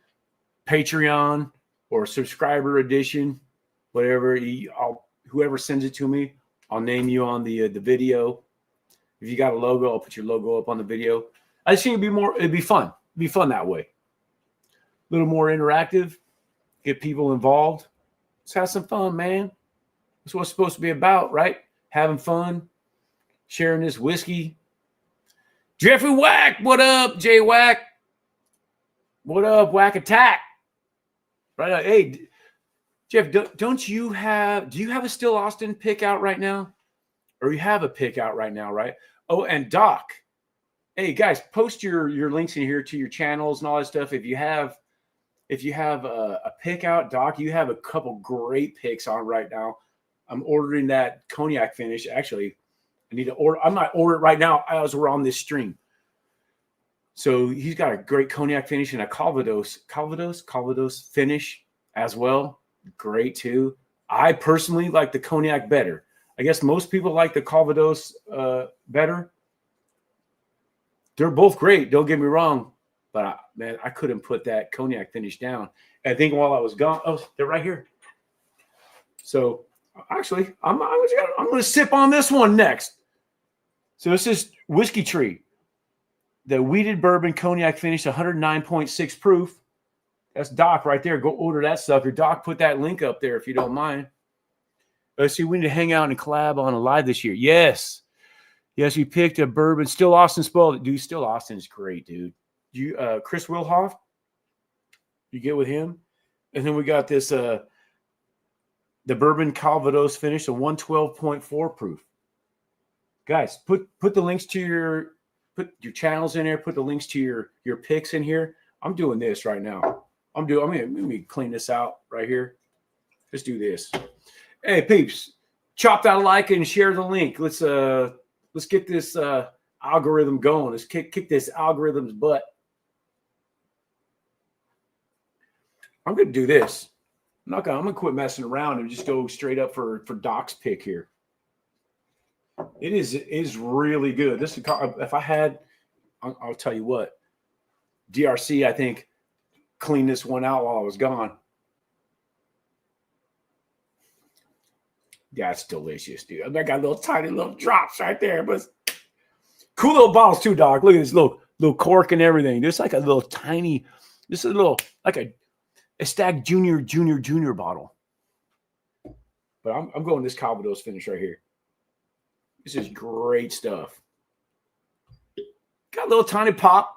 Patreon or subscriber edition, whatever. Whoever sends it to me, I'll name you on the video. If you got a logo, I'll put your logo up on the video. I just think it'd be fun. It'd be fun that way. A little more interactive. Get people involved. Let's have some fun, man. That's what it's supposed to be about, right? Having fun, sharing this whiskey. Jeffrey Whack, what up, Jay Whack? What up, Whack Attack? Right. Hey, Jeff, do you have a Still Austin pick out right now? Or you have a pick out right now, right? Oh, and Doc. Hey guys, post your links in here to your channels and all that stuff. If you have a pick out, Doc, you have a couple great picks on right now. I'm ordering that cognac finish. Actually, I need to order. I might order it right now as we're on this stream. So he's got a great cognac finish and a Calvados finish as well. Great too. I personally like the cognac better. I guess most people like the Calvados better. They're both great. Don't get me wrong, but man, I couldn't put that cognac finish down. And I think while I was gone, oh, they're right here. So actually, I'm going to sip on this one next. So this is Whiskey Tree, the wheated bourbon cognac finish, 109.6 proof. That's Doc right there. Go order that stuff. Your Doc, put that link up there if you don't mind. Let's see, we need to hang out and collab on a live this year. Yes. Yes, we picked a bourbon. Still Austin spoiled it. Dude, Still Austin is great, dude. Chris Wilhoff, you get with him. And then we got this, the bourbon Calvados finish, a 112.4 proof. Guys, put the links to put your channels in there. Put the links to your picks in here. I'm doing this right now. Let me clean this out right here. Let's do this. Hey, peeps, chop that like and share the link. Let's get this algorithm going. Let's kick this algorithm's butt. I'm gonna do this. I'm gonna quit messing around and just go straight up for Doc's pick here. It is really good. This is, if I had, I'll tell you what, DRC, I think, cleaned this one out while I was gone. Yeah, it's delicious, dude. I got little tiny little drops right there, but cool little bottles too, Doc. Look at this little cork and everything. There's like a little tiny, this is a little like a Stag Junior bottle. But I'm going this Calvados finish right here. This is great stuff. Got a little tiny pop.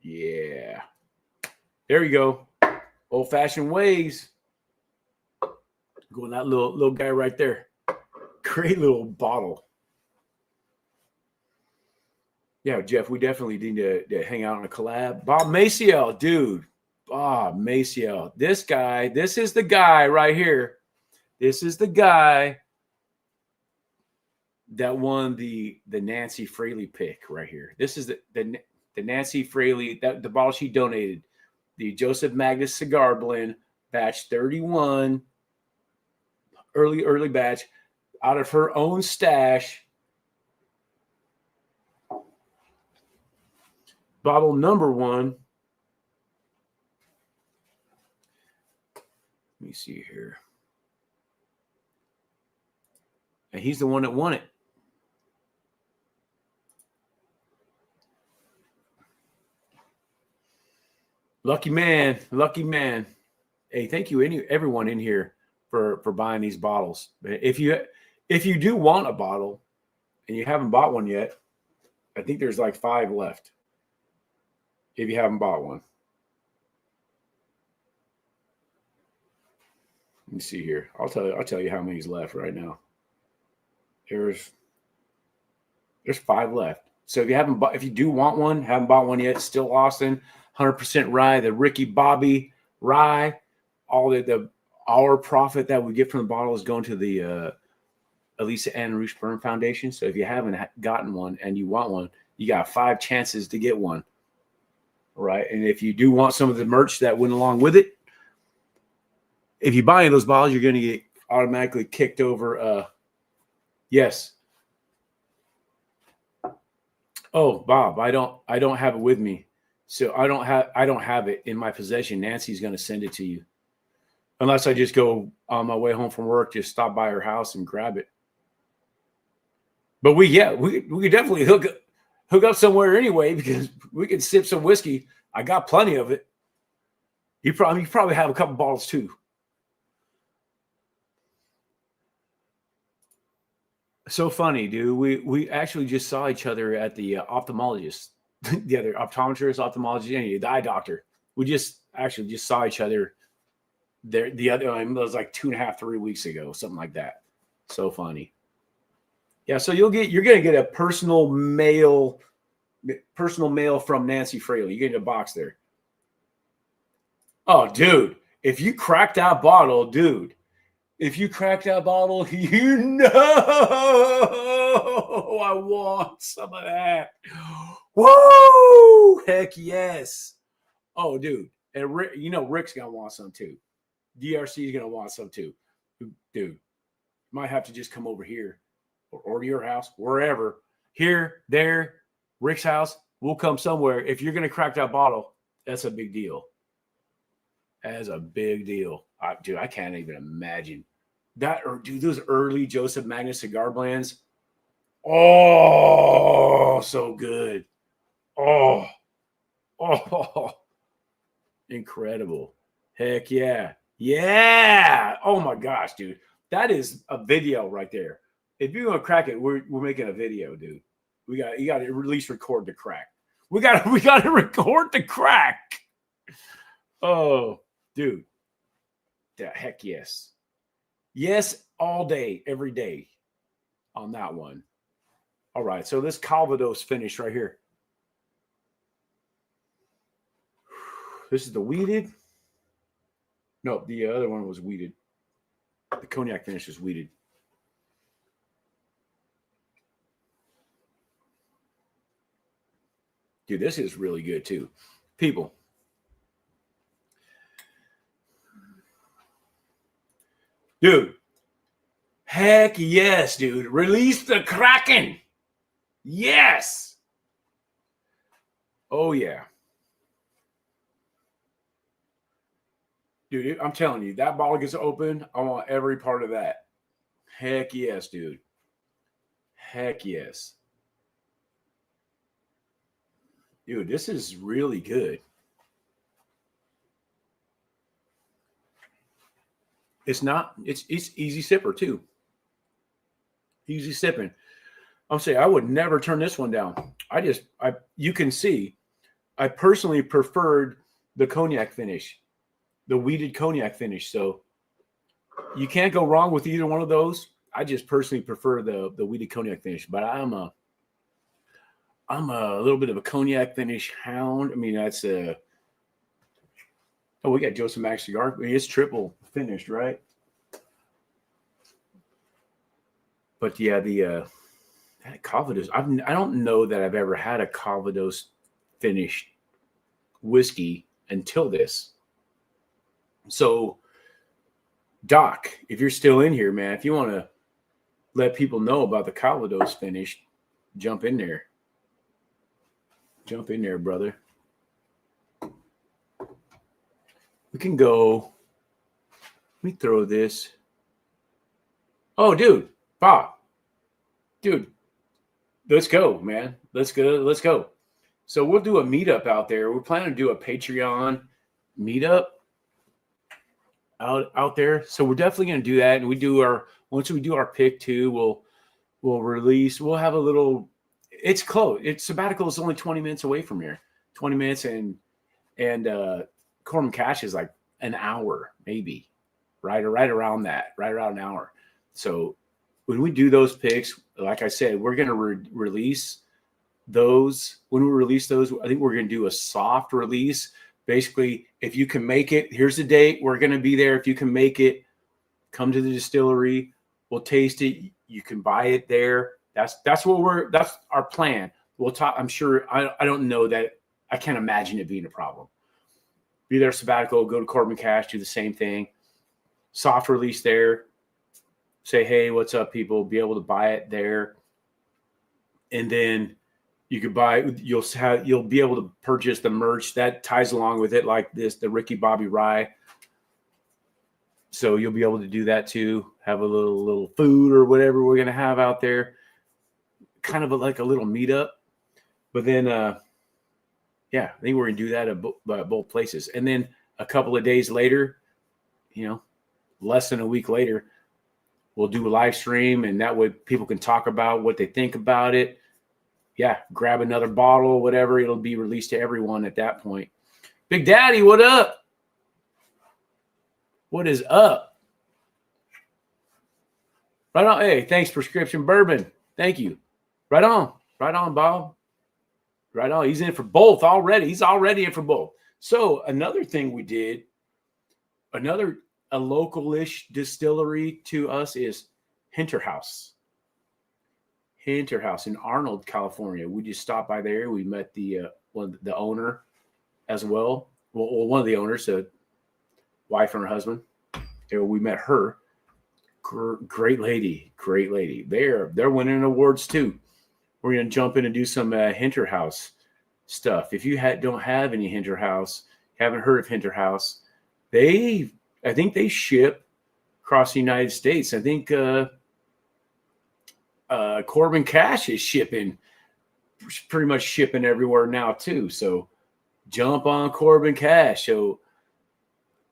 Yeah. There you go. Old-fashioned ways. Going that little guy right there. Great little bottle. Yeah, Jeff, we definitely need to hang out on a collab. Bob Maciel, dude. Bob Maciel. This is the guy right here. This is the guy that won the Nancy Fraley pick right here. This is the Nancy Fraley, the bottle she donated. The Joseph Magnus Cigar Blend, batch 31, early batch, out of her own stash. Bottle number 1. Let me see here. And he's the one that won it. Lucky man. Hey, thank you everyone in here for buying these bottles. If you do want a bottle and you haven't bought one yet, I think there's like 5 left. If you haven't bought one. Let me see here. I'll tell you how many's left right now. There's 5 left. So if you do want one, haven't bought one yet, Still Austin, 100% rye, the Ricky Bobby rye, all our profit that we get from the bottle is going to the Elisa Ann Roosh Burn Foundation. So if you haven't gotten one and you want one, you got 5 chances to get one. Right. And if you do want some of the merch that went along with it, if you buy any of those bottles, you're going to get automatically kicked over. Yes. Oh, Bob, I don't have it with me. So I don't have it in my possession. Nancy's going to send it to you. Unless I just go on my way home from work, just stop by her house and grab it. But we could definitely hook up somewhere anyway, because we could sip some whiskey. I got plenty of it. You probably have a couple bottles too. So funny, dude. We actually just saw each other at the ophthalmologist, the other optometrist, ophthalmologist, the eye doctor. We just saw each other there. The other it was like 2.5, 3 weeks ago, something like that. So funny. Yeah, so you're gonna get a personal mail from Nancy Fraley. You get a box there. Oh, dude, if you crack that bottle, dude. If you crack that bottle, you know I want some of that. Woo! Heck yes. Oh, dude. And Rick, Rick's going to want some too. DRC is going to want some too. Dude, might have to just come over here or to your house, wherever. Here, there, Rick's house. We'll come somewhere. If you're going to crack that bottle, that's a big deal. That is a big deal. Dude, I can't even imagine that. Or dude, those early Joseph Magnus cigar blends. Oh, so good. Oh, incredible. Heck yeah. Yeah. Oh my gosh, dude. That is a video right there. If you're gonna crack it, we're making a video, dude. You got to at least record the crack. We got to record the crack. Oh, dude. Yeah, heck yes. Yes, all day, every day on that one. All right, so this Calvados finish right here. This is the wheated. No, the other one was wheated. The cognac finish is wheated. Dude, this is really good too. People. Dude. Heck yes, dude. Release the Kraken. Yes. Oh, yeah. Dude, I'm telling you, that bottle gets open. I want every part of that. Heck yes, dude. Heck yes. Dude, this is really good. It's easy sipper too. Easy sipping. I'm saying I would never turn this one down. You can see, I personally preferred the cognac finish, the wheated cognac finish. So you can't go wrong with either one of those. I just personally prefer the wheated cognac finish, but I'm a little bit of a cognac finish hound. I mean, that's we got Joseph Max cigar. I mean, it's triple finished, right? But yeah, the Calvados. I don't know that I've ever had a Calvados finished whiskey until this. So, Doc, if you're still in here, man, if you want to let people know about the Calvados finish, jump in there. Jump in there, brother. We can go. Let me throw this. Oh, dude, Bob. Dude, let's go, man. Let's go. So we'll do a meetup out there. We're planning to do a Patreon meetup out there. So we're definitely going to do that. And once we do our pick too, we'll release. We'll have a little. It's close. Sabbatical is only 20 minutes away from here. 20 minutes and Corman Cash is like an hour, maybe, right around that, right around an hour. So when we do those picks, like I said, we're going to release those. When we release those, I think we're going to do a soft release. Basically, if you can make it, here's the date. We're going to be there. If you can make it, come to the distillery. We'll taste it. You can buy it there. That's our plan. We'll talk. I'm sure. I don't know that. I can't imagine it being a problem. Be there sabbatical. Go to Corbin Cash. Do the same thing. Soft release there. say, hey, what's up, people? Be able to buy it there. And then you could you'll be able to purchase the merch that ties along with it, like the Ricky Bobby Rye. So you'll be able to do that too. Have a little food or whatever we're gonna have out there, kind of like a little meetup. But then, I think we're gonna do that at both places. And then a couple of days later, less than a week later, we'll do a live stream, and that way people can talk about what they think about it. Yeah, grab another bottle, whatever. It'll be released to everyone at that point. Big Daddy, what up? What is up? Right on. Hey, thanks, Prescription Bourbon. Thank you. Right on. Right on, Bob. Right on. He's in for both already. He's already in for both. So another thing we did, a local-ish distillery to us is Hinter House in Arnold, California. We just stopped by there. We met the owner as well. Well, one of the owners, a wife and her husband. We met her. Great lady. They're winning awards too. We're going to jump in and do some Hinter House stuff. If you don't have any Hinter House, haven't heard of Hinter House, I think they ship across the United States. I think Corbin Cash is pretty much shipping everywhere now too. So jump on Corbin Cash. So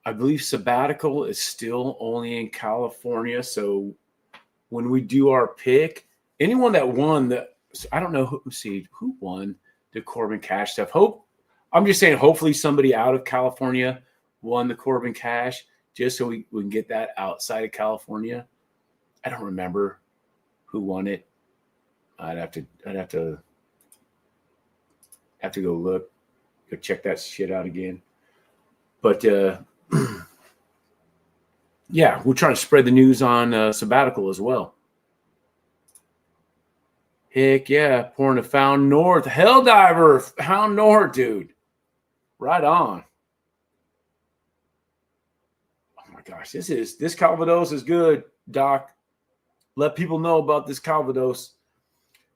I believe Sabbatical is still only in California. So when we do our pick, anyone that won I don't know who won the Corbin Cash stuff. I'm just saying, hopefully somebody out of California won the Corbin Cash, just so we can get that outside of California. I don't remember who won it. I'd have to go check that shit out again. But yeah, we're trying to spread the news on Sabbatical as well. Heck yeah, pouring a Found North. Helldiver, Found North, dude. Right on. Oh my gosh, this Calvados is good, Doc. Let people know about this Calvados.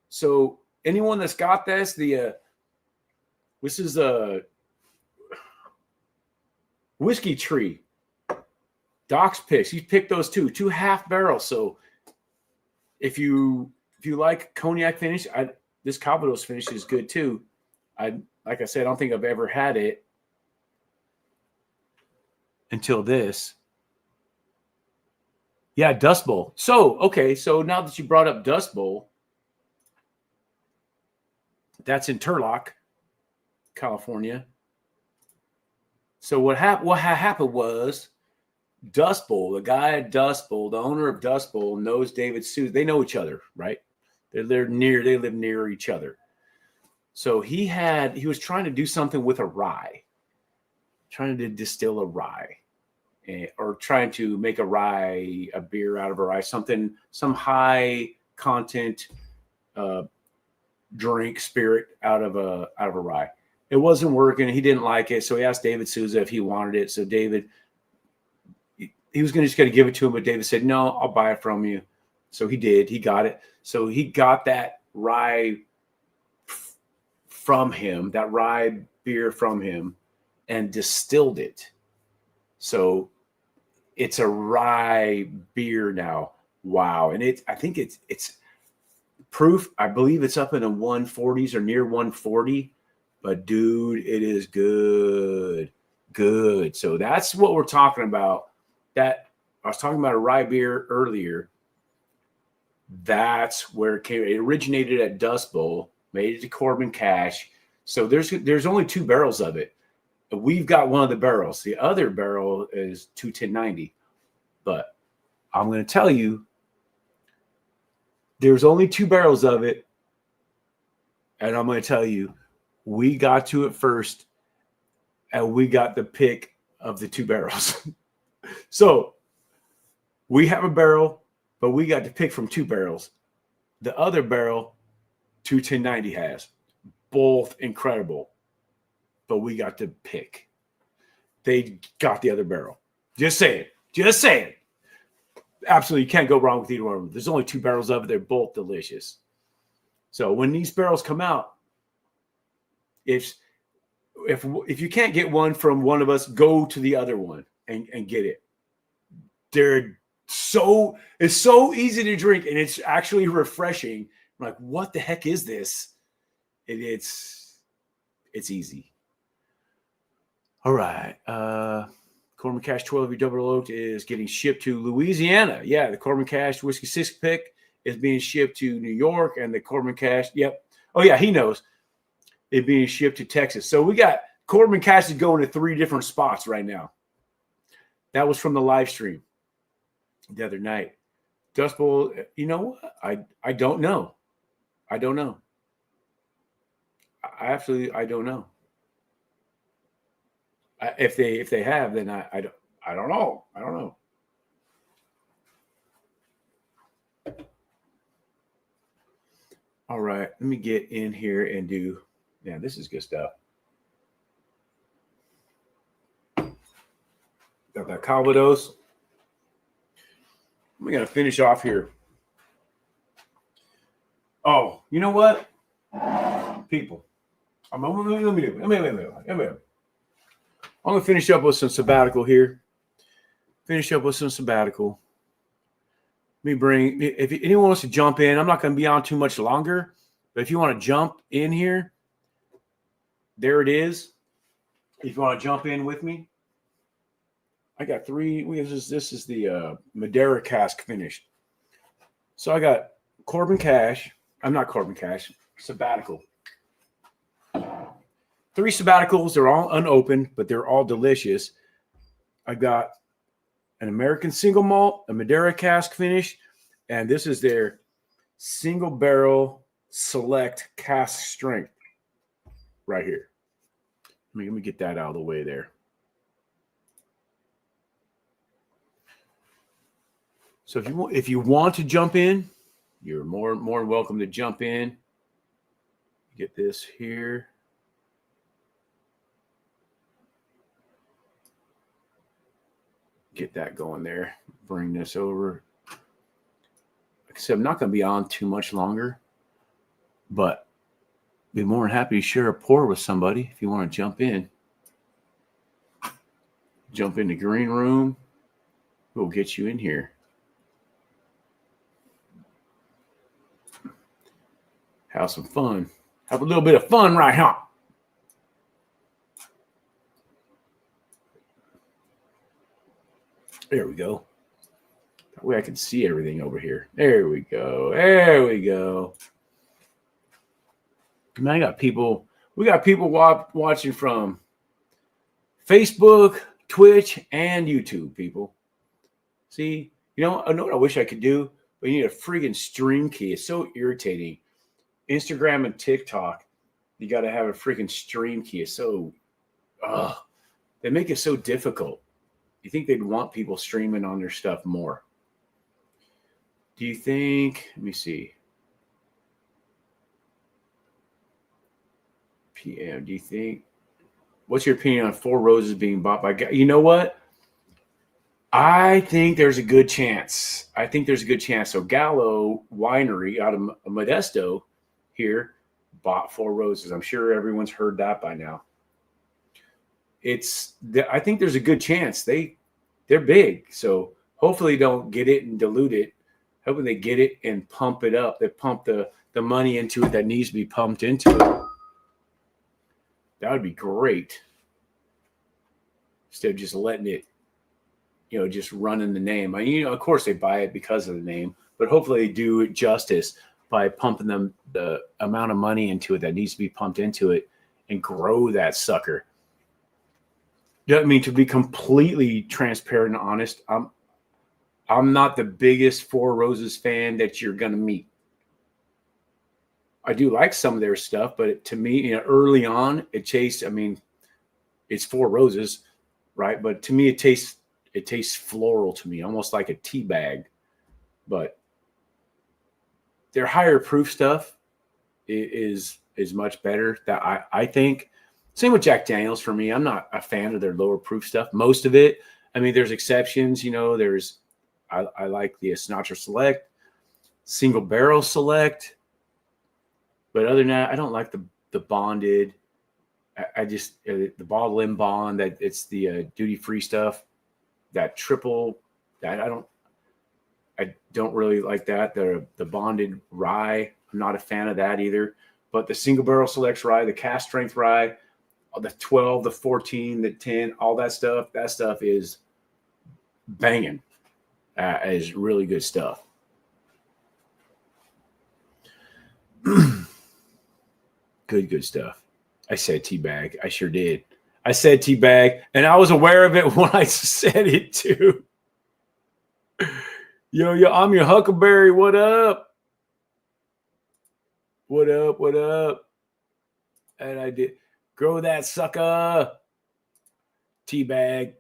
So anyone that's got this, this is a Whiskey Tree. Doc's picks. He picked those two half barrels. So if you like cognac finish, this Calvados finish is good too. Like I said, I don't think I've ever had it until this. Yeah, Dust Bowl. So now that you brought up Dust Bowl, that's in Turlock, California. So what happened was Dust Bowl, the guy at Dust Bowl, the owner of Dust Bowl, knows David Suze. They know each other, right? They live near each other. So he was trying to do something with a rye, trying to distill a rye, or trying to make a beer out of a rye, some high content drink spirit out of a rye. It wasn't working. He didn't like it. So he asked David Souza if he wanted it. So David, he was just going to give it to him, but David said, no, I'll buy it from you. So he did. He got it. So he got that rye from him, that rye beer from him, and distilled it. So it's a rye beer now. Wow. And I think it's proof. I believe it's up in the 140s or near 140. But dude, it is good. Good. So that's what we're talking about. That I was talking about a rye beer earlier. That's where it came. It originated at Dust Bowl, made it to Corbin Cash. So there's only 2 barrels of it. We've got one of the barrels. The other barrel is 21090. But I'm going to tell you, there's only 2 barrels of it. And I'm going to tell you, we got to it first, and we got the pick of the 2 barrels. So we have a barrel, but we got to pick from 2 barrels. The other barrel, 21090 has. Both incredible, but we got to pick. They got the other barrel. Just saying. Absolutely, you can't go wrong with either one of them. There's only 2 barrels of it. They're both delicious. So when these barrels come out, if you can't get one from one of us, go to the other one and get it. It's so easy to drink, and it's actually refreshing. I'm like, what the heck is this? It's easy. All right. Corbin Cash 12 double oaked is getting shipped to Louisiana. Yeah, the Corbin Cash whiskey 6-pick is being shipped to New York, and the Corbin Cash, yep. Oh yeah, he knows. It's being shipped to Texas. So we got Corbin Cash is going to 3 different spots right now. That was from the live stream the other night. Dust Bowl, you know what? I don't know. I don't know. I don't know. If they have, then I don't know. I don't know. All right, let me get in here and do. Yeah, this is good stuff. Got that Calvados. We're gonna finish off here. Oh, you know what, people? I'm gonna finish up with some sabbatical here. Let me bring. If anyone wants to jump in, I'm not gonna be on too much longer. But if you want to jump in here, there it is. If you want to jump in with me. I got 3. This is the Madeira cask finished. So I got Corbin Cash. I'm not Corbin Cash. Sabbatical. 3 sabbaticals. They're all unopened, but they're all delicious. I got an American single malt, a Madeira cask finish, and this is their single barrel select cask strength right here. Let me get that out of the way there. So if you want to jump in, you're more than welcome to jump in. Get this here. Get that going there. Bring this over. Like I said, I'm not going to be on too much longer, but be more than happy to share a pour with somebody if you want to jump in. Jump in the green room. We'll get you in here. Have some fun. Have a little bit of fun right here. There we go. That way I can see everything over here. There we go. There we go. Man, we got people watching from Facebook, Twitch, and YouTube, people. See, I know what I wish I could do, but you need a friggin' stream key. It's so irritating. Instagram and TikTok, you got to have a freaking stream key. It's so, they make it so difficult. You think they'd want people streaming on their stuff more? Do you think? Let me see. PM. Do you think? What's your opinion on Four Roses being bought by? You know what? I think there's a good chance. So Gallo Winery out of Modesto here bought Four Roses. I'm sure everyone's heard that by now. I think there's a good chance. They're big, so hopefully they don't get it and dilute it. Hoping they get it and pump it up. They pump the money into it that needs to be pumped into it. That would be great. Instead of just letting it, just running the name. I mean, of course they buy it because of the name, but hopefully they do it justice by pumping the amount of money into it that needs to be pumped into it and grow that sucker. I mean, to be completely transparent and honest, I'm not the biggest Four Roses fan that you're going to meet. I do like some of their stuff, but to me, early on, it's Four Roses, right? But to me, it tastes floral to me, almost like a tea bag. But their higher proof stuff is much better. That I think. Same with Jack Daniels for me. I'm not a fan of their lower proof stuff. Most of it. I mean, there's exceptions. There's I like the Sinatra Select, Single Barrel Select. But other than that, I don't like the bonded. I just the bottle in bond, that it's the duty free stuff. That triple, that I don't really like that. The bonded rye, I'm not a fan of that either. But the Single Barrel Selects rye, the cast strength rye, the 12, the 14, the 10, all that stuff is banging. Is really good stuff. Good stuff. I said teabag. I sure did. I said teabag, and I was aware of it when I said it too. Yo, I'm your Huckleberry. What up? What up? What up? And I did. Grow that sucker. Teabag.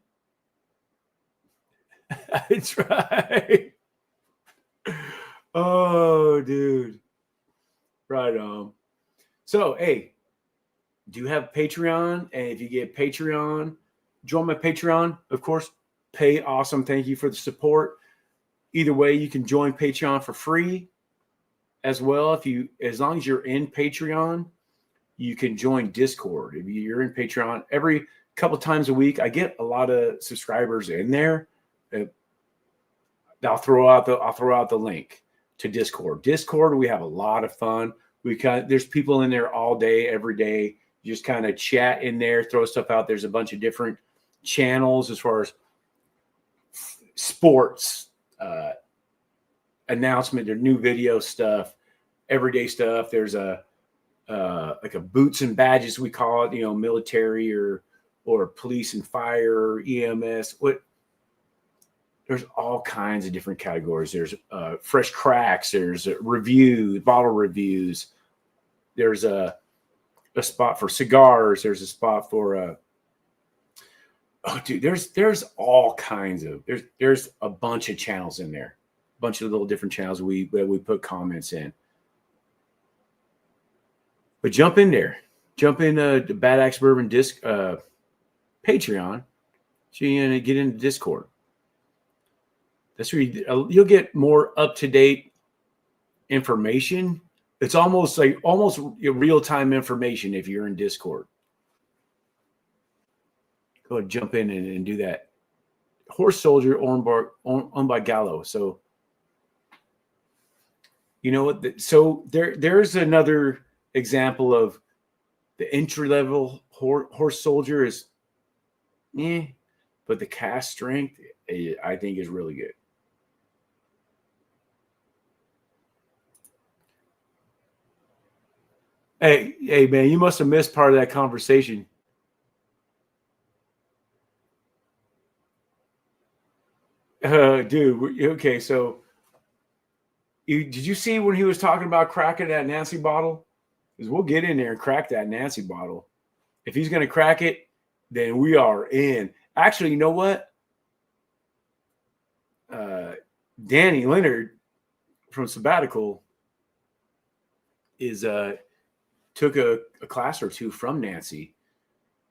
That's right. Oh, dude. Right on. So, hey, do you have Patreon? And if you get Patreon, join my Patreon. Of course, pay awesome. Thank you for the support. Either way, you can join Patreon for free as well. As long as you're in Patreon, you can join Discord. If you're in Patreon, every couple times a week, I get a lot of subscribers in there. I'll throw out the link to Discord. Discord, we have a lot of fun. There's people in there all day, every day. You just kind of chat in there, throw stuff out. There's a bunch of different channels as far as sports, announcement, their new video stuff, everyday stuff. There's like a boots and badges, we call it, military or police and fire, EMS. There's all kinds of different categories. There's fresh cracks. There's bottle reviews. There's a spot for cigars. There's a spot for there's all kinds of there's a bunch of channels in there, a bunch of little different channels we put comments in. But jump in there, the Bad Axe Bourbon Disc Patreon, so you get into Discord. That's where you'll get more up-to-date information. It's almost real-time information if you're in Discord. Go ahead, jump in and do that. Horse Soldier owned by Gallo. So, you know what? So there's another example of the entry-level Horse Soldier is, but the cast strength, I think, is really good. Hey, man, you must have missed part of that conversation. Dude, okay, so did you see when he was talking about cracking that Nancy bottle? Because we'll get in there and crack that Nancy bottle. If he's going to crack it, then we are in. Actually, you know what? Danny Leonard from Sabbatical took a class or two from Nancy.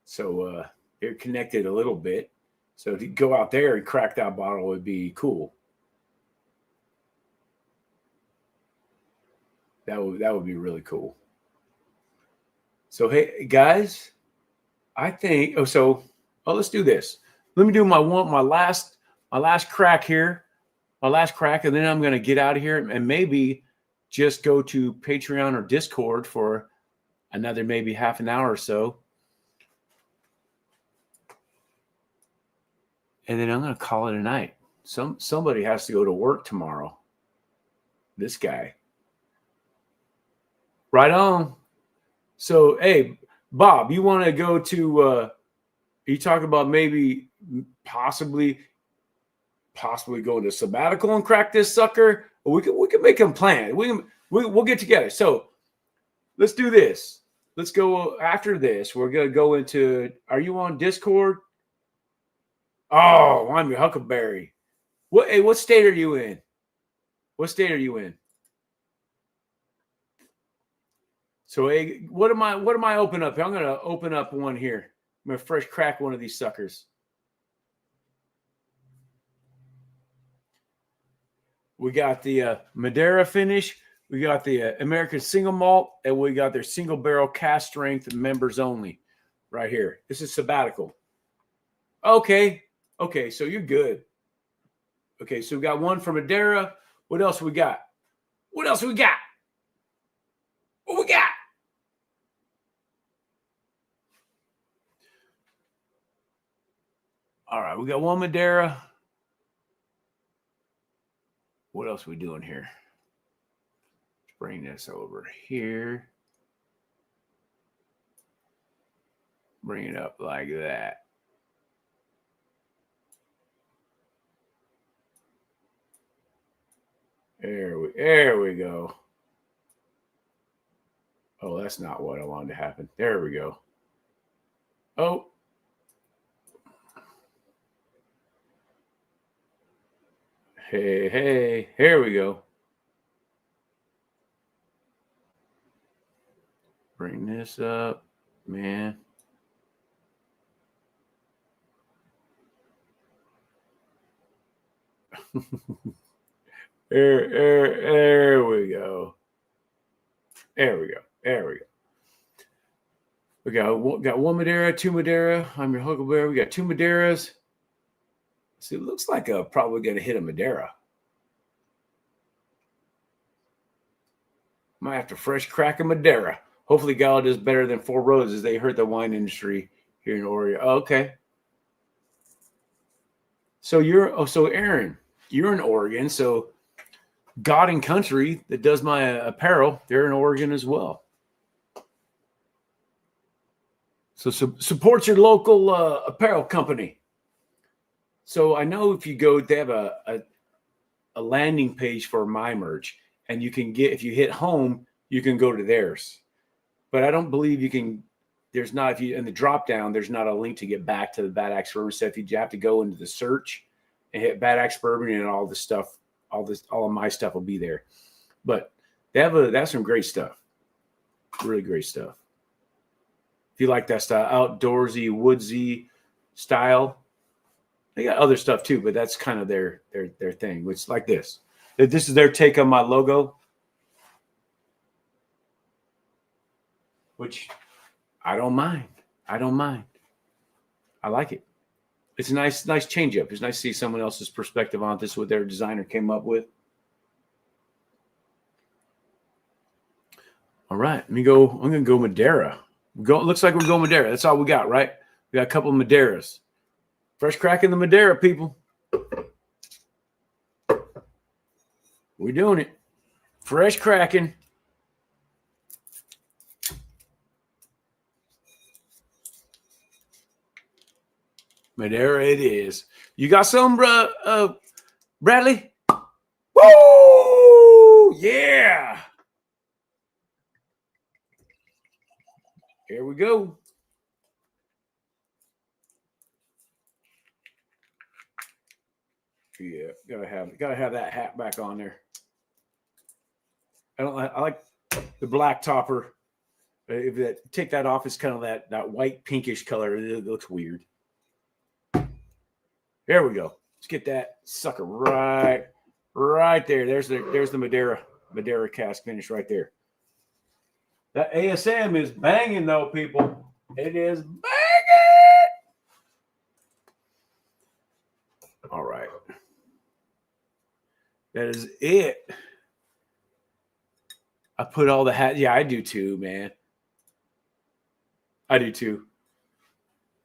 So they're connected a little bit. So to go out there and crack that bottle would be cool. That would be really cool. So hey guys, I think let's do this. Let me do my last crack here. My last crack, and then I'm gonna get out of here and maybe just go to Patreon or Discord for another maybe half an hour or so. And then I'm going to call it a night. Somebody has to go to work tomorrow. This guy. Right on. So, hey, Bob, you want to go to, you talk about maybe possibly going to Sabbatical and crack this sucker? We can make a plan. We'll get together. So let's do this. Let's go after this. We're going to go into, are you on Discord? Oh, I'm your Huckleberry. What state are you in? What state are you in? So, hey, what am I open up? I'm going to open up one here. I'm going to fresh crack one of these suckers. We got the Madeira finish. We got the American single malt, and we got their single barrel cast strength members only right here. This is sabbatical. Okay. Okay, so you're good. Okay, so we got one from Madeira. What else we got? What else we got? What we got? All right, we got one Madeira. What else are we doing here? Let's bring this over here. Bring it up like that. There we go. Oh, that's not what I wanted to happen. There we go. Oh. Hey, here we go. Bring this up, man. There we go. There we go. There we go. We got one Madeira, two Madeira. I'm your Huckleberry. We got two Madeiras. So it looks like probably going to hit a Madeira. Might have to fresh crack a Madeira. Hopefully, Gala does better than Four Roses. They hurt the wine industry here in Oregon. Okay. So Aaron, you're in Oregon. So God and Country that does my apparel, they're in Oregon as well. So support your local apparel company. So I know if you go, they have a landing page for my merch, and you can get, if you hit home, you can go to theirs. But I don't believe you can. There's not, if you in the drop down, there's not a link to get back to the Bad Axe Bourbon. So if you have to go into the search and hit Bad Axe Bourbon, and all the stuff, all of my stuff will be there. But they have some great stuff, really great stuff. If you like that style, outdoorsy, woodsy style, they got other stuff too. But that's kind of their thing. Which like this. This is their take on my logo, which I don't mind. I like it. It's a nice change up. It's nice to see someone else's perspective on this, what their designer came up with. All right, I'm gonna go Madeira. Looks like we're going Madeira. That's all we got, right? We got a couple of Madeiras. Fresh crack in the Madeira, people. We're doing it. Fresh cracking. Madeira it is. You got some, Bradley? Woo! Yeah. Here we go. Yeah, gotta have that hat back on there. I like the black topper. If take that off, it's kind of that white pinkish color. It looks weird. There we go. Let's get that sucker right there. There's the Madeira cask finish right there. That ASM is banging though, people. It is banging. All right. That is it. I put all the hats. Yeah, I do too, man. I do too.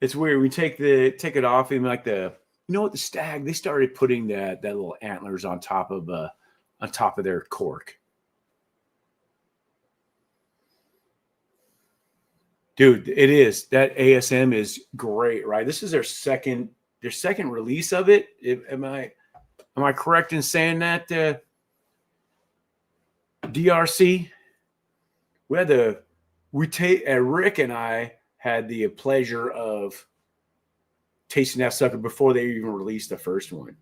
It's weird. We take it off, and like the stag, they started putting that little antlers on top of their cork. Dude, it is. That ASM is great, right? This is their second release of it. Am I correct in saying that? DRC. Rick and I had the pleasure of tasting that sucker before they even released the first one.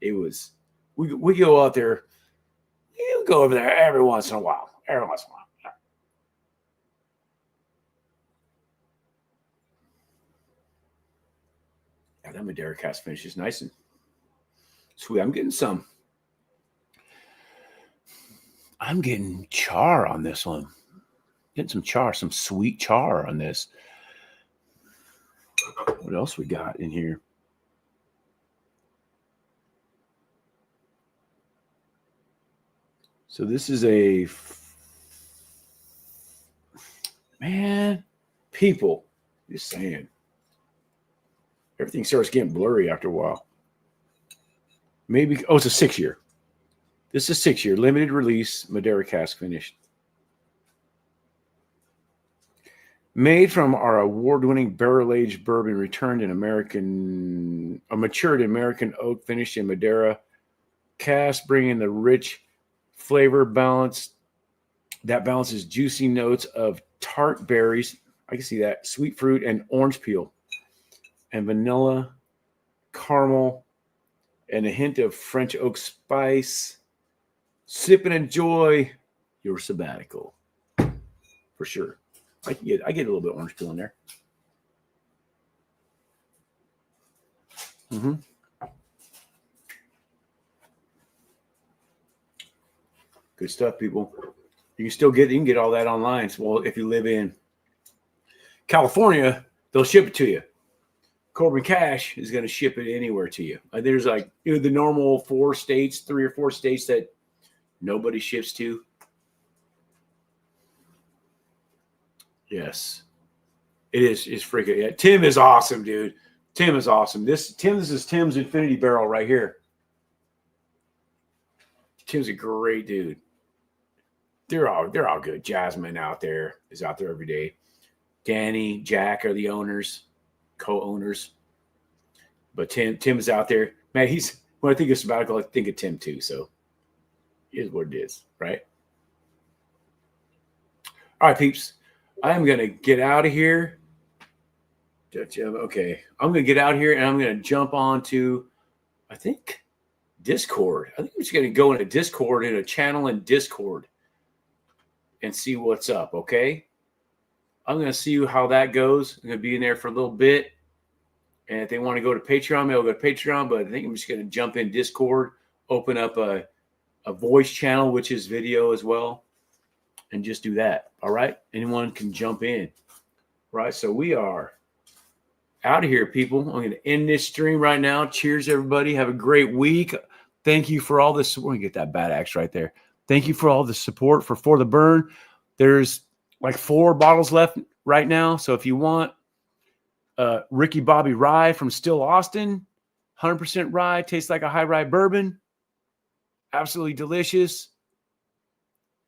It was we go out there. You go over there every once in a while. Every once in a while. Yeah, that Madeira cast finish is nice and sweet. I'm getting some I'm getting char on this one. Getting some char, some sweet char on this. What else we got in here? So this is a man, people. Just saying. Everything starts getting blurry after a while. Maybe it's a 6-year. This is a 6-year limited release Madeira cask finished. Made from our award-winning barrel-aged bourbon, returned in matured American oak, finished in Madeira cask, bringing the rich flavor balance that balances juicy notes of tart berries. I can see that, sweet fruit and orange peel, and vanilla, caramel, and a hint of French oak spice. Sip and enjoy your sabbatical, for sure. I get a little bit of orange peel in there. Mm-hmm. Good stuff, people. You can get all that online. So, well, if you live in California, they'll ship it to you. Corbin Cash is going to ship it anywhere to you. There's like the normal 3 or 4 states that nobody ships to. Yes, it is. It's freaking. Yeah, Tim is awesome, dude. Tim is awesome. This is Tim's Infinity Barrel right here. Tim's a great dude. They're all good. Jasmine is out there every day. Danny, Jack are the owners, co-owners. But Tim is out there. Man, when I think of sabbatical, I think of Tim too. So it is what it is, right? All right, peeps. I am gonna get out of here. Okay, I'm gonna get out here and I'm gonna jump onto, I think, Discord. I think I'm just gonna go in a channel in Discord and see what's up. Okay, I'm gonna see how that goes. I'm gonna be in there for a little bit, and if they want to go to Patreon, they'll go to Patreon. But I think I'm just gonna jump in Discord, open up a voice channel, which is video as well, and just do that. All right, anyone can jump in. All right, so we are out of here, people. I'm going to end this stream right now. Cheers, everybody. Have a great week. Thank you for all this. We're going to get that bad axe right there. Thank you for all the support for the burn. There's like 4 bottles left right now. So if you want Ricky Bobby Rye from Still Austin, 100% rye, tastes like a high rye bourbon. Absolutely delicious.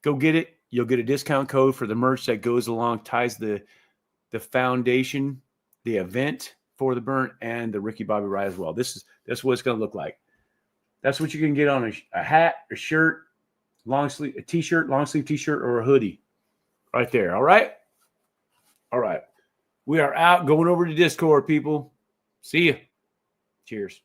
Go get it. You'll get a discount code for the merch that goes along, ties the foundation, the event for the burn, and the Ricky Bobby Rye as well. That's what it's going to look like. That's what you can get on a hat, a shirt, a t-shirt, long sleeve t-shirt, or a hoodie right there. All right. All right. We are out, going over to Discord, people. See you. Cheers.